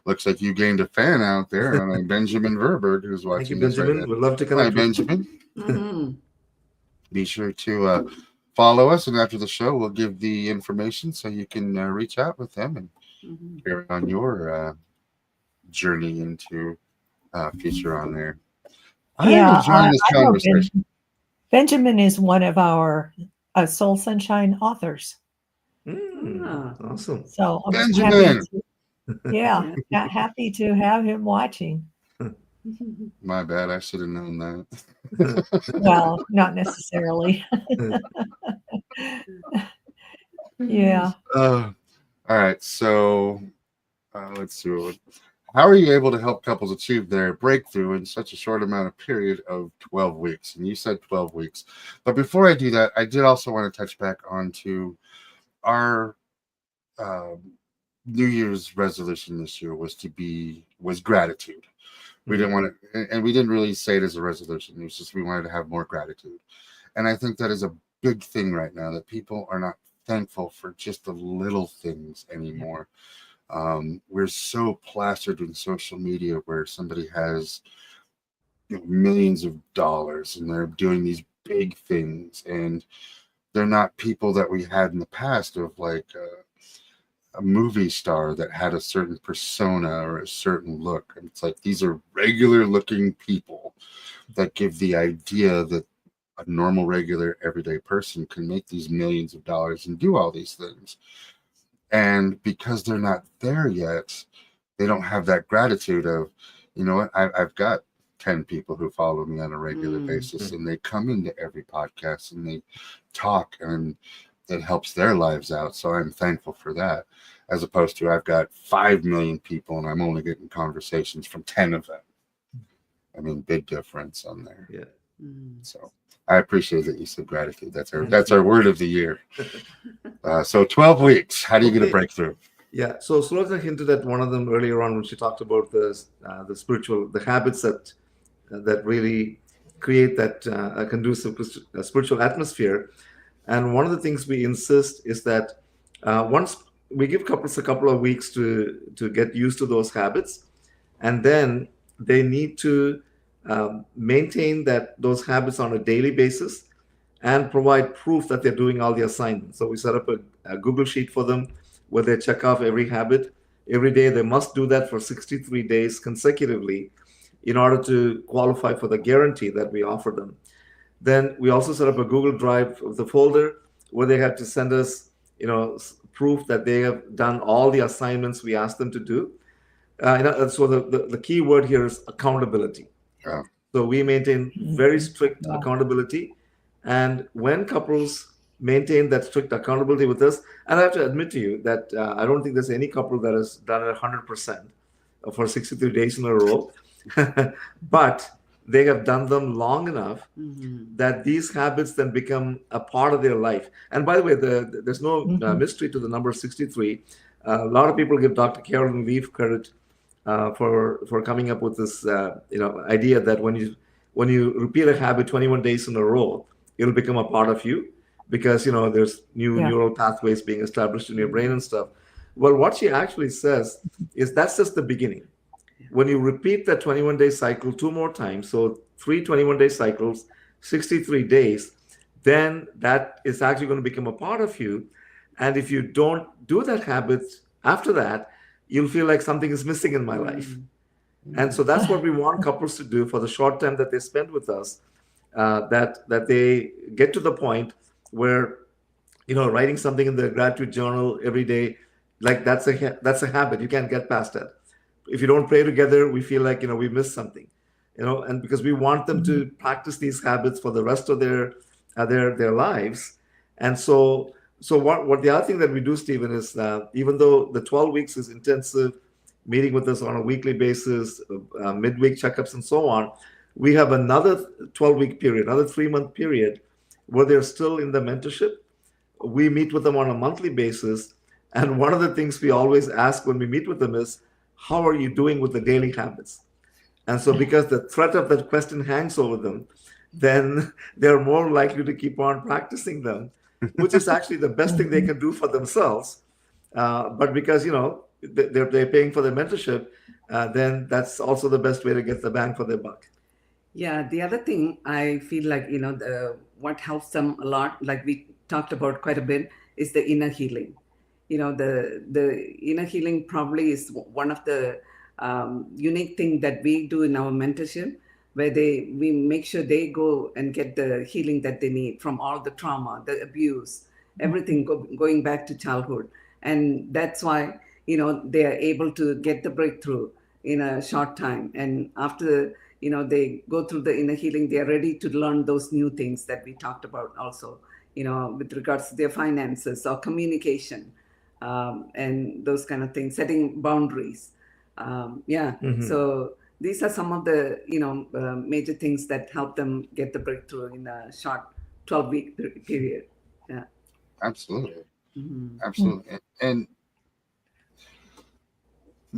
looks like you gained a fan out there on a Benjamin Verberg who's watching. Thank you, this Benjamin. right now. We'd love to Hi, connect. Benjamin. Be sure to follow us, and after the show, we'll give the information so you can reach out with them and carry on your journey into future on there. Yeah, enjoying this I know conversation. Benjamin is one of our Soul Sunshine authors. Awesome. So I'm Benjamin. happy to have him watching. My bad. I should have known that. Well, not necessarily. Yeah. All right. So let's see. How are you able to help couples achieve their breakthrough in such a short amount of period of 12 weeks? And you said 12 weeks. But before I do that, I did also want to touch back onto our New Year's resolution this year was gratitude. We didn't want to, and we didn't really say it as a resolution. It was just we wanted to have more gratitude. And I think that is a big thing right now, that people are not thankful for just the little things anymore. We're so plastered in social media where somebody has millions of dollars and they're doing these big things, and they're not people that we had in the past of like a movie star that had a certain persona or a certain look. And it's like these are regular looking people that give the idea that a normal, regular, everyday person can make these millions of dollars and do all these things. And because they're not there yet, they don't have that gratitude of, you know what, I've got 10 people who follow me on a regular basis, and they come into every podcast and they talk, and it helps their lives out. So I'm thankful for that, as opposed to I've got 5 million people and I'm only getting conversations from 10 of them. I mean, big difference on there. Yeah. So I appreciate that you said gratitude. That's our word of the year. So 12 weeks. How do you get a breakthrough? Yeah. So Sulojana hinted at one of them earlier on when she talked about the habits that really create that a conducive spiritual atmosphere. And one of the things we insist is that once we give couples a couple of weeks to get used to those habits, and then they need to maintain those habits on a daily basis and provide proof that they're doing all the assignments. So we set up a Google Sheet for them where they check off every habit. Every day they must do that for 63 days consecutively in order to qualify for the guarantee that we offer them. Then we also set up a Google Drive of the folder where they have to send us, proof that they have done all the assignments we asked them to do. So the key word here is accountability. Yeah. So we maintain very strict accountability. And when couples maintain that strict accountability with us, and I have to admit to you that I don't think there's any couple that has done it 100% for 63 days in a row. But they have done them long enough that these habits then become a part of their life. And by the way, there's no mystery to the number 63. A lot of people give Dr. Carolyn Leaf credit for coming up with this idea that when you repeat a habit 21 days in a row, it'll become a part of you, because there's new neural pathways being established in your brain and stuff. Well, what she actually says is that's just the beginning. When you repeat that 21-day cycle 2 more times, so 3 21-day cycles, 63 days, then that is actually going to become a part of you. And if you don't do that habit after that, you'll feel like something is missing in my life. And so that's what we want couples to do for the short time that they spend with us, that they get to the point where, writing something in the gratitude journal every day, like that's a habit. You can't get past that. If you don't pray together, we feel like we missed something, and because we want them to practice these habits for the rest of their lives. And so what the other thing that we do, Stephen, is even though the 12 weeks is intensive, meeting with us on a weekly basis, midweek checkups, and so on, we have another 12-week period, another 3-month period where they're still in the mentorship. We meet with them on a monthly basis. And one of the things we always ask when we meet with them is, how are you doing with the daily habits? And so because the threat of that question hangs over them, then they're more likely to keep on practicing them, which is actually the best thing they can do for themselves. But because, they're paying for their mentorship, then that's also the best way to get the bang for their buck. Yeah, the other thing I feel like, what helps them a lot, like we talked about quite a bit, is the inner healing. The inner healing probably is one of the unique thing that we do in our mentorship, where we make sure they go and get the healing that they need from all the trauma, the abuse, everything going back to childhood. And that's why, they are able to get the breakthrough in a short time. And after, they go through the inner healing, they are ready to learn those new things that we talked about also, with regards to their finances or communication, and those kind of things, setting boundaries. So these are some of the, major things that help them get the breakthrough in a short 12-week period. Yeah. Absolutely. Absolutely. And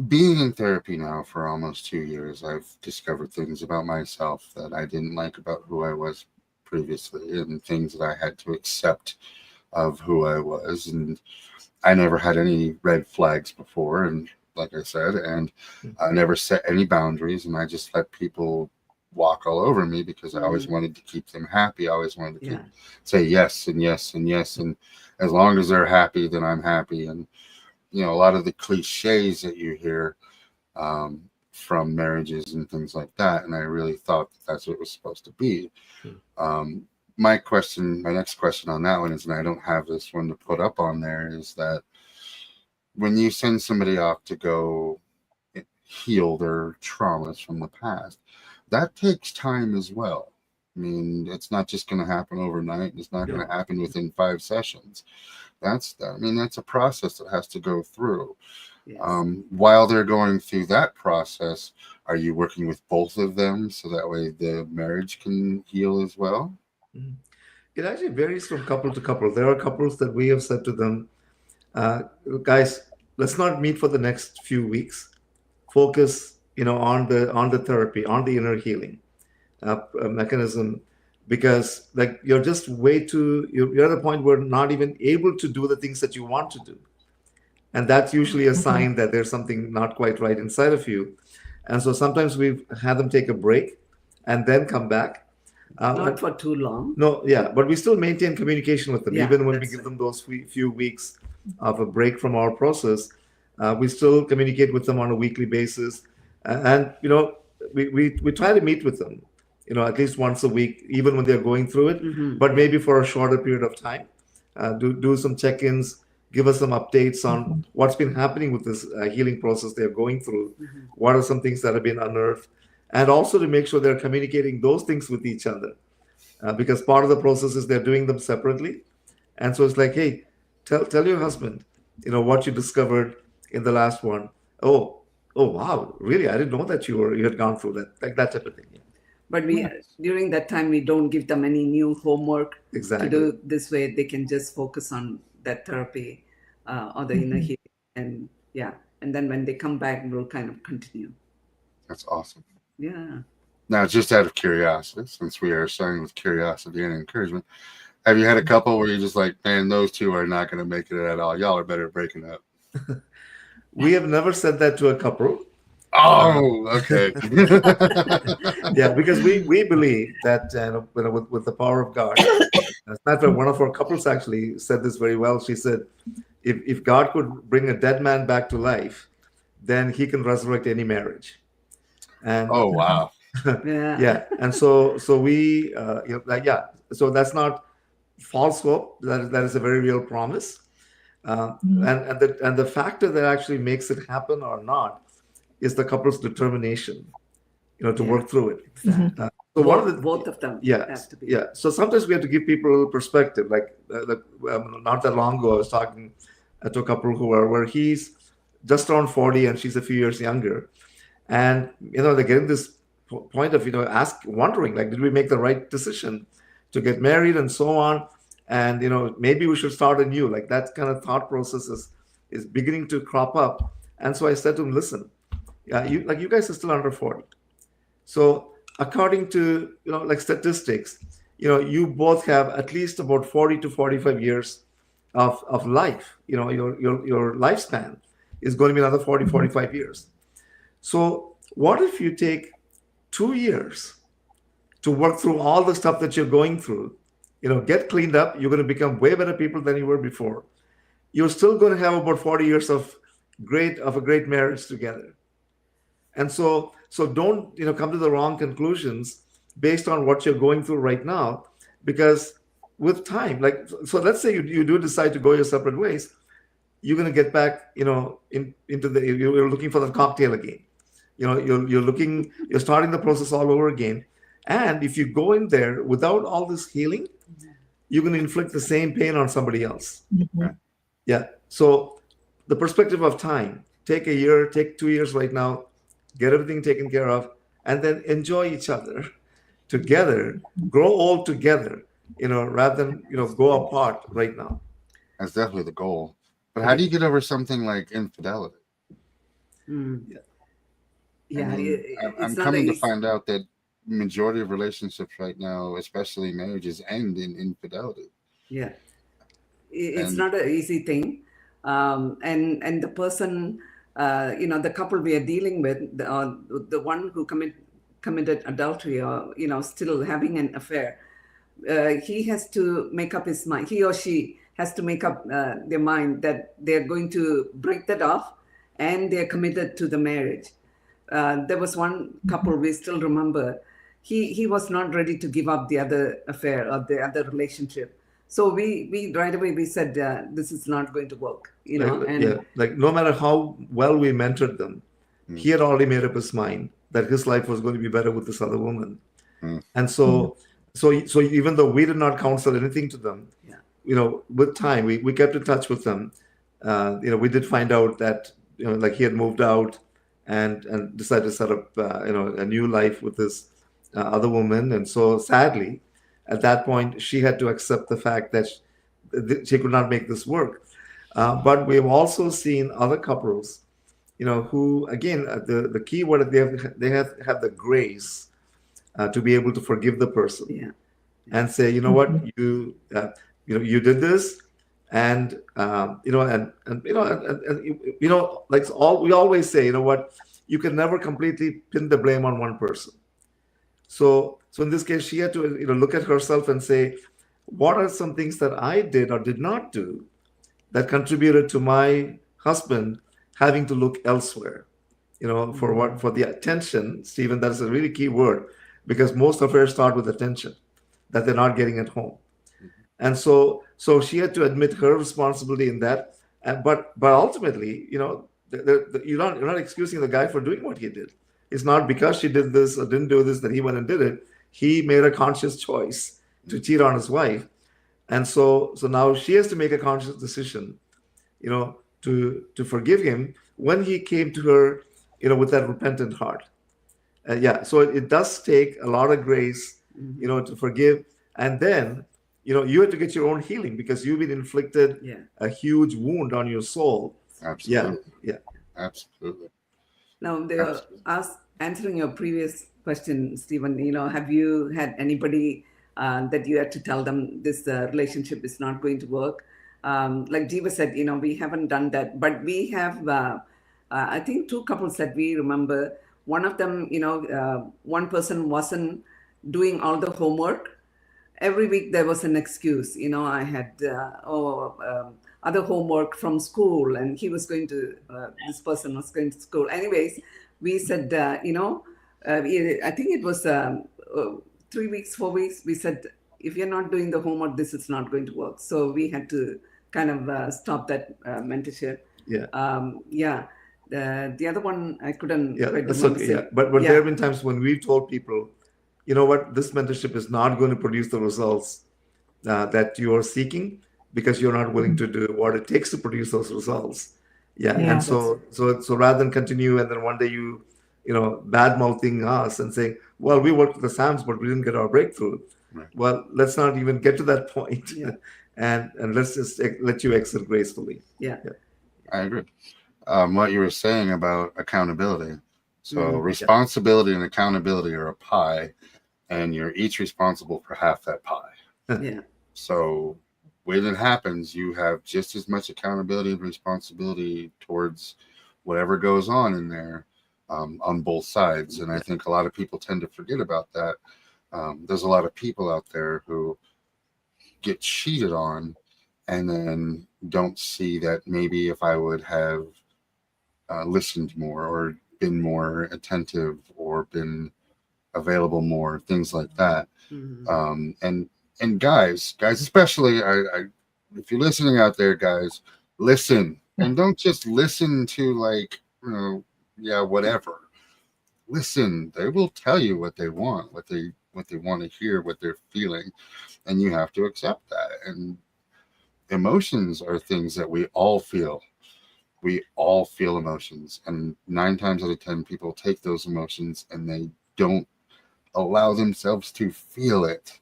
being in therapy now for almost 2 years, I've discovered things about myself that I didn't like about who I was previously, and things that I had to accept of who I was. And I never had any red flags before, and like I said, and I never set any boundaries, and I just let people walk all over me because I always wanted to keep them happy. I always wanted to say yes and yes and yes, and as long as they're happy, then I'm happy. And a lot of the cliches that you hear from marriages and things like that, and I really thought that's what it was supposed to be. My next question on that one is, and I don't have this one to put up on there, is that when you send somebody off to go heal their traumas from the past, that takes time as well. I mean, it's not just going to happen overnight. It's not going to happen within 5 sessions. That's a process that has to go through. Yes. While they're going through that process, are you working with both of them so that way the marriage can heal as well? It actually varies from couple to couple. There are couples that we have said to them, guys, let's not meet for the next few weeks. Focus, on the therapy, on the inner healing mechanism, because like you're just you're at a point where not even able to do the things that you want to do. And that's usually a sign that there's something not quite right inside of you. And so sometimes we've had them take a break and then come back. Not for too long. No, but we still maintain communication with them. Even when we give them those few weeks of a break from our process, we still communicate with them on a weekly basis. And, we try to meet with them, at least once a week, even when they're going through it, but maybe for a shorter period of time. Do some check-ins, give us some updates on what's been happening with this healing process they're going through. What are some things that have been unearthed? And also to make sure they're communicating those things with each other. Because part of the process is they're doing them separately. And so it's like, hey, tell your husband, what you discovered in the last one. Oh, wow, really? I didn't know that you had gone through that, like that type of thing. But during that time, we don't give them any new homework to do. This way they can just focus on that therapy or the inner healing. And then when they come back, we'll kind of continue. That's awesome. Yeah. Now, just out of curiosity, since we are starting with curiosity and encouragement, have you had a couple where you're just like, man, those two are not going to make it at all? Y'all are better breaking up. We have never said that to a couple. Oh, okay. Yeah, because we believe that with the power of God. As a matter of fact, one of our couples actually said this very well. She said, if God could bring a dead man back to life, then he can resurrect any marriage. And Oh, wow. Yeah. yeah, and so we so that's not false hope. That is a very real promise. And the factor that actually makes it happen or not is the couple's determination, to Yeah. work through it. Exactly. So one of the Both of them yeah have to be. yeah. So sometimes we have to give people a little perspective. Like not that long ago, I was talking to a couple where he's just around 40 and she's a few years younger, and they're getting this point of wondering, like, did we make the right decision to get married and so on, and maybe we should start anew. Like that kind of thought process is beginning to crop up. And so I said to him, listen, you guys are still under 40. So according to like statistics, you both have at least about 40 to 45 years of life. Your lifespan is going to be another 40, 45 years. So what if you take 2 years to work through all the stuff that you're going through, get cleaned up, you're going to become way better people than you were before. You're still going to have about 40 years of a great marriage together. And so don't come to the wrong conclusions based on what you're going through right now, because with time, like, so let's say you do decide to go your separate ways, you're going to get back you're looking for the cocktail again. You're starting the process all over again. And if you go in there without all this healing, you're going to inflict the same pain on somebody else. Yeah. So the perspective of time, take a year, take 2 years right now, get everything taken care of, and then enjoy each other together, grow old together, rather than, go apart right now. That's definitely the goal. But how do you get over something like infidelity? Yeah, I'm coming to find out that majority of relationships right now, especially marriages, end in infidelity. Yeah, it's not an easy thing, and the person, the couple we are dealing with, the one who committed adultery, or still having an affair, he has to make up his mind. He or she has to make up their mind that they're going to break that off, and they're committed to the marriage. There was one couple we still remember. He was not ready to give up the other affair or the other relationship. So we right away we said this is not going to work. Like no matter how well we mentored them, he had already made up his mind that his life was going to be better with this other woman. And so even though we did not counsel anything to them, with time we kept in touch with them. We did find out that like he had moved out and decided to set up a new life with this other woman. And so sadly, at that point, she had to accept the fact that she could not make this work. But we have also seen other couples, who, again, the key word, they have the grace to be able to forgive the person, and say, what, you did this, and like we always say, what, you can never completely pin the blame on one person. So in this case, she had to look at herself and say, what are some things that I did or did not do that contributed to my husband having to look elsewhere, for the attention, Stephen. That's a really key word, because most affairs start with attention that they're not getting at home. And so she had to admit her responsibility in that. But ultimately, you're not excusing the guy for doing what he did. It's not because she did this or didn't do this that he went and did it. He made a conscious choice to cheat on his wife. And so now she has to make a conscious decision, to forgive him when he came to her, with that repentant heart. So it does take a lot of grace, to forgive. And then, you have to get your own healing, because you've been inflicted a huge wound on your soul. Absolutely. Yeah. Absolutely. Now, answering your previous question, Stephen, have you had anybody that you had to tell them this relationship is not going to work? Like Jeeva said, we haven't done that, but we have I think two couples that we remember. One of them, one person wasn't doing all the homework. Every week there was an excuse. I had other homework from school, and he was going to. This person was going to school. Anyways, we said, I think it was 3 weeks, 4 weeks. We said, if you're not doing the homework, this is not going to work. So we had to kind of stop that mentorship. Yeah. The other one I couldn't. Yeah, quite that's remember. okay. Yeah. But there have been times when we've told people, you know what, this mentorship is not going to produce the results that you are seeking because you're not willing to do what it takes to produce those results. Yeah. Yeah. And so rather than continue and then one day bad mouthing us and saying, well, we worked with the SAMs, but we didn't get our breakthrough. Right. Well, let's not even get to that point. Yeah. and let's just let you exit gracefully. Yeah. I agree. What you were saying about accountability. So responsibility and accountability are a pie, and you're each responsible for half that pie. Yeah. So when it happens, you have just as much accountability and responsibility towards whatever goes on in there on both sides. And I think a lot of people tend to forget about that. There's a lot of people out there who get cheated on and then don't see that maybe if I would have listened more or been more attentive or been available more, things like that. And guys especially, I if you're listening out there, guys, listen, and don't just listen to whatever. Listen, they will tell you what they want, what they want to hear, what they're feeling, and you have to accept that. And emotions are things that we all feel. We all feel emotions, and 9 times out of 10 people take those emotions and they don't allow themselves to feel it.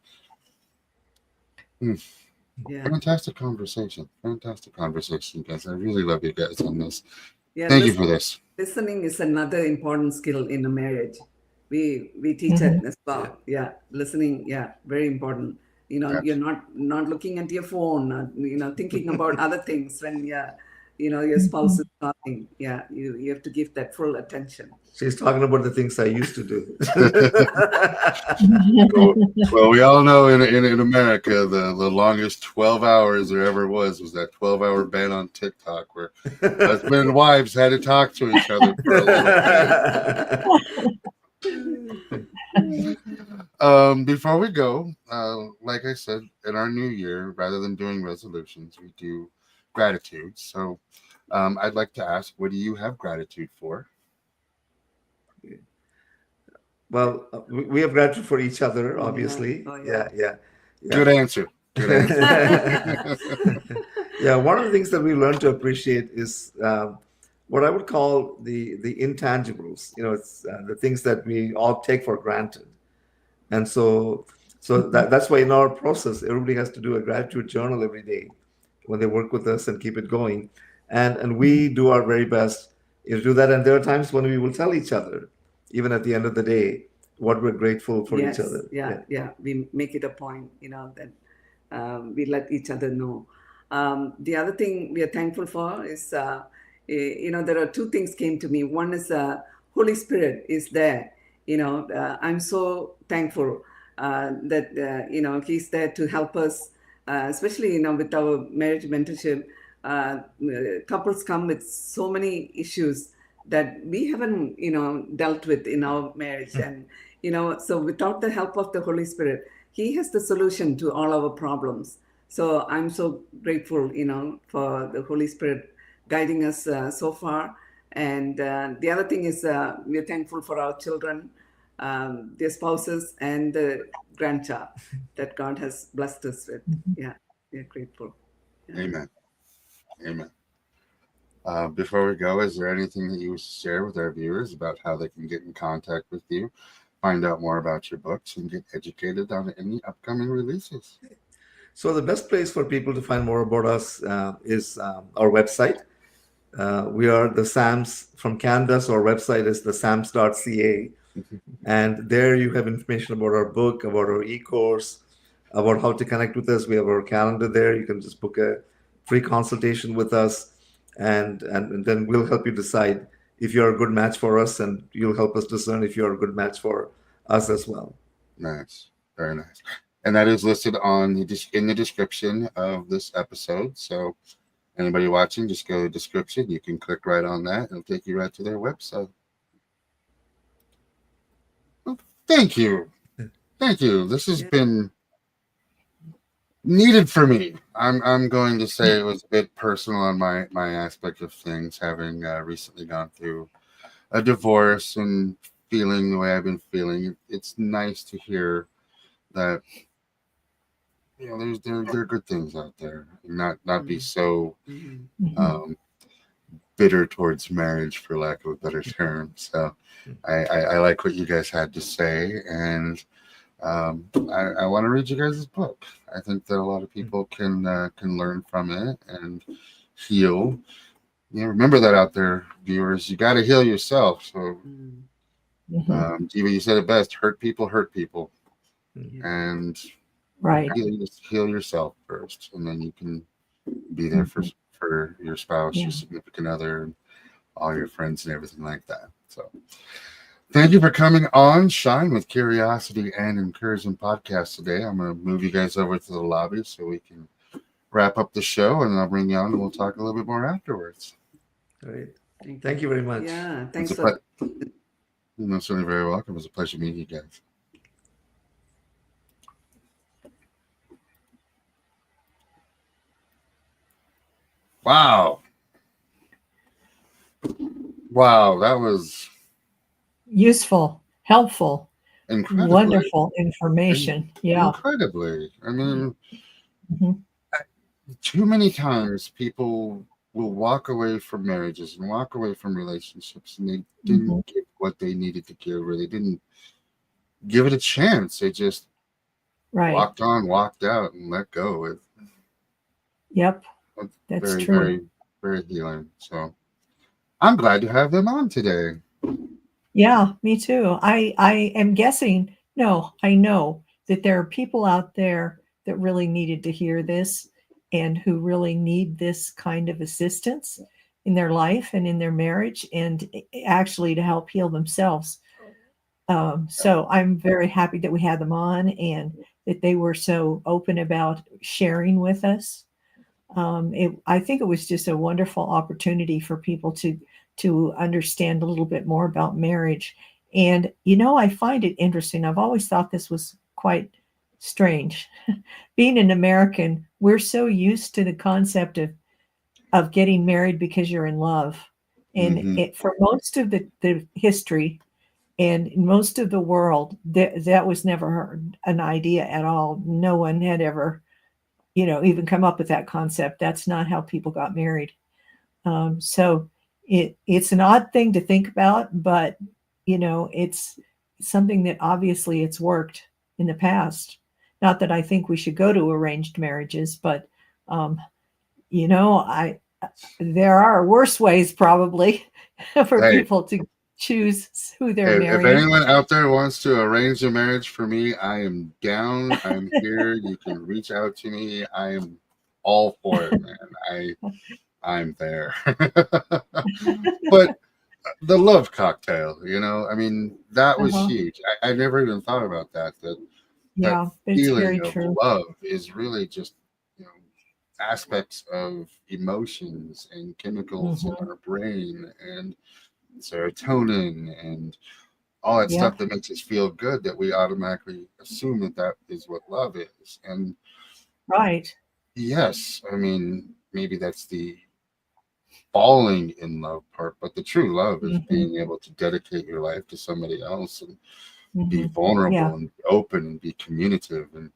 Yeah. Fantastic conversation, guys. I really love you guys on this. Yeah. Thank you for this. Listening is another important skill in a marriage. We teach it as well. Yeah. Listening. Yeah. Very important. You're not looking at your phone, thinking about other things when your spouse is talking. Yeah. You have to give that full attention. She's talking about the things I used to do. Well, we all know in America, the longest 12 hours there ever was that 12-hour ban on TikTok where husband and wives had to talk to each other for a little bit. Before we go, like I said, in our new year, rather than doing resolutions, we do gratitude. So I'd like to ask, what do you have gratitude for? Well, we have gratitude for each other, obviously. Oh, yeah. Yeah. Good answer. Yeah, one of the things that we learned to appreciate is what I would call the intangibles. It's the things that we all take for granted. And so that's why in our process, everybody has to do a gratitude journal every day when they work with us and keep it going. And we do our very best to do that. And there are times when we will tell each other, even at the end of the day, what we're grateful for each other. Yeah. We make it a point, that we let each other know. The other thing we are thankful for is, there are two things came to me. One is Holy Spirit is there. I'm so thankful that, He's there to help us, especially, with our marriage mentorship. Couples come with so many issues that we haven't, dealt with in our marriage. And, so without the help of the Holy Spirit, He has the solution to all our problems. So I'm so grateful, for the Holy Spirit guiding us so far. And the other thing is we're thankful for our children, their spouses, and the grandchild that God has blessed us with. Yeah, we're grateful. Yeah. Amen. Before we go, is there anything that you would share with our viewers about how they can get in contact with you, find out more about your books, and get educated on any upcoming releases? So the best place for people to find more about us is our website. We are the SAMs from Canada, so our website is thesams.ca. And there you have information about our book, about our e-course, about how to connect with us. We have our calendar there. You can just book a free consultation with us, and then we'll help you decide if you're a good match for us, and you'll help us discern if you're a good match for us as well. Nice. Very nice. And that is listed on in the description of this episode. So anybody watching, just go to the description. You can click right on that. It'll take you right to their website. Well, thank you. Thank you. This has been needed for me. I'm going to say it was a bit personal on my aspect of things, having recently gone through a divorce and feeling the way I've been feeling. It's nice to hear that there are good things out there. Not be so bitter towards marriage, for lack of a better term. So I like what you guys had to say, and I want to read you guys' book. I think that a lot of people can learn from it and heal. Remember that out there, viewers. You got to heal yourself. So, Jeeva, you said it best: hurt people, and right. Heal yourself first, and then you can be there for your spouse, your significant other, and all your friends and everything like that. So. Thank you for coming on Shine with Curiosity and Encouragement podcast today. I'm going to move you guys over to the lobby so we can wrap up the show, and I'll bring you on and we'll talk a little bit more afterwards. Great. Thank you very much. Yeah, thanks. You're certainly very welcome. It was a pleasure meeting you guys. Wow, that was useful, helpful, incredibly wonderful information. Incredibly. I mean, too many times people will walk away from marriages and walk away from relationships, and they didn't get what they needed to give, or they didn't give it a chance. They just walked on, walked out, and let go. That's very, true. Very, very healing. So I'm glad to have them on today. Yeah, me too. I am guessing, no, I know that there are people out there that really needed to hear this and who really need this kind of assistance in their life and in their marriage, and actually to help heal themselves. So I'm very happy that we had them on and that they were so open about sharing with us. I think it was just a wonderful opportunity for people to understand a little bit more about marriage. And, I find it interesting. I've always thought this was quite strange. Being an American, we're so used to the concept of getting married because you're in love. And for most of the history and most of the world, that was never an idea at all. No one had ever, even come up with that concept. That's not how people got married. So it's an odd thing to think about, but it's something that obviously it's worked in the past. Not that I think we should go to arranged marriages, but there are worse ways probably for people to choose who they're marrying. If anyone out there wants to arrange a marriage for me, I am down. I'm here. You can reach out to me. I am all for it, man. I'm there. But the love cocktail, I mean, that was huge. I never even thought about that. That feeling of love is really just aspects of emotions and chemicals in our brain and serotonin and all that stuff that makes us feel good, that we automatically assume that is what love is. And yes, I mean, maybe that's the falling in love part, but the true love is being able to dedicate your life to somebody else and be vulnerable and be open and be communicative and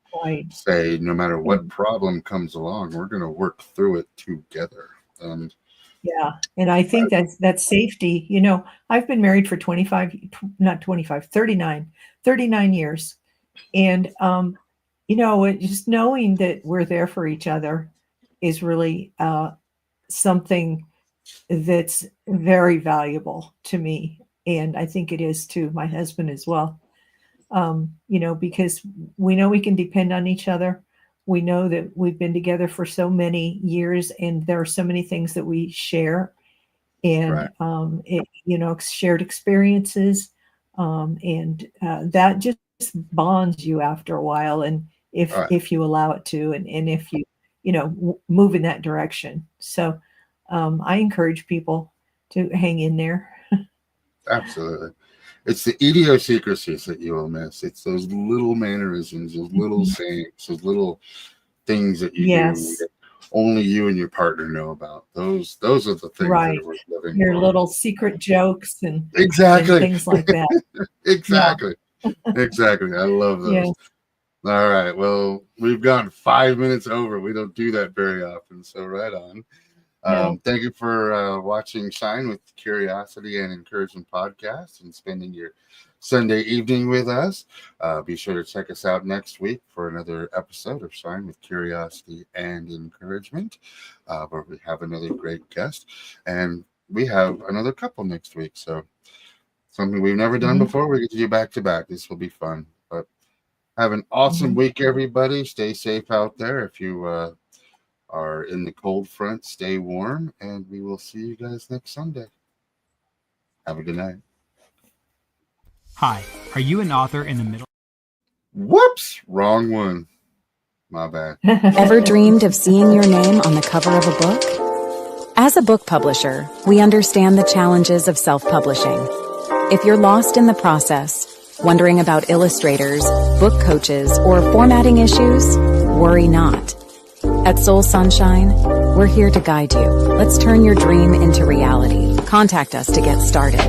say, no matter what problem comes along, we're going to work through it together. And I think that's safety. I've been married for 39 years. And, just knowing that we're there for each other is really something that's very valuable to me. And I think it is to my husband as well. Because we know we can depend on each other. We know that we've been together for so many years and there are so many things that we share. and Right. shared experiences, and that just bonds you after a while, and All right. if you allow it to, and if you move in that direction. So I encourage people to hang in there. Absolutely. It's the idiosyncrasies that you will miss. It's those little mannerisms, those little sayings, those little things that you do Yes, that only you and your partner know about. Those are the things that right. are worth living Your for. little secret jokes and Exactly. things like that. Yeah. Exactly. Exactly. I love those. Yes. All right. Well, we've gone 5 minutes over. We don't do that very often. So right on. No. Thank you for watching Shine with Curiosity and Encouragement podcast and spending your Sunday evening with us. Be sure to check us out next week for another episode of Shine with Curiosity and Encouragement, where we have another great guest. And we have another couple next week. So something we've never done before. We get to do back to back. This will be fun. But have an awesome week, everybody. Stay safe out there. If you are in the cold front, stay warm, and we will see you guys next Sunday. Have a good night. Hi, are you an author in the middle? Whoops, wrong one. My bad. Ever dreamed of seeing your name on the cover of a book? As a book publisher, we understand the challenges of self-publishing. If you're lost in the process, wondering about illustrators, book coaches, or formatting issues, worry not. At Soul Sunshine, we're here to guide you. Let's turn your dream into reality. Contact us to get started.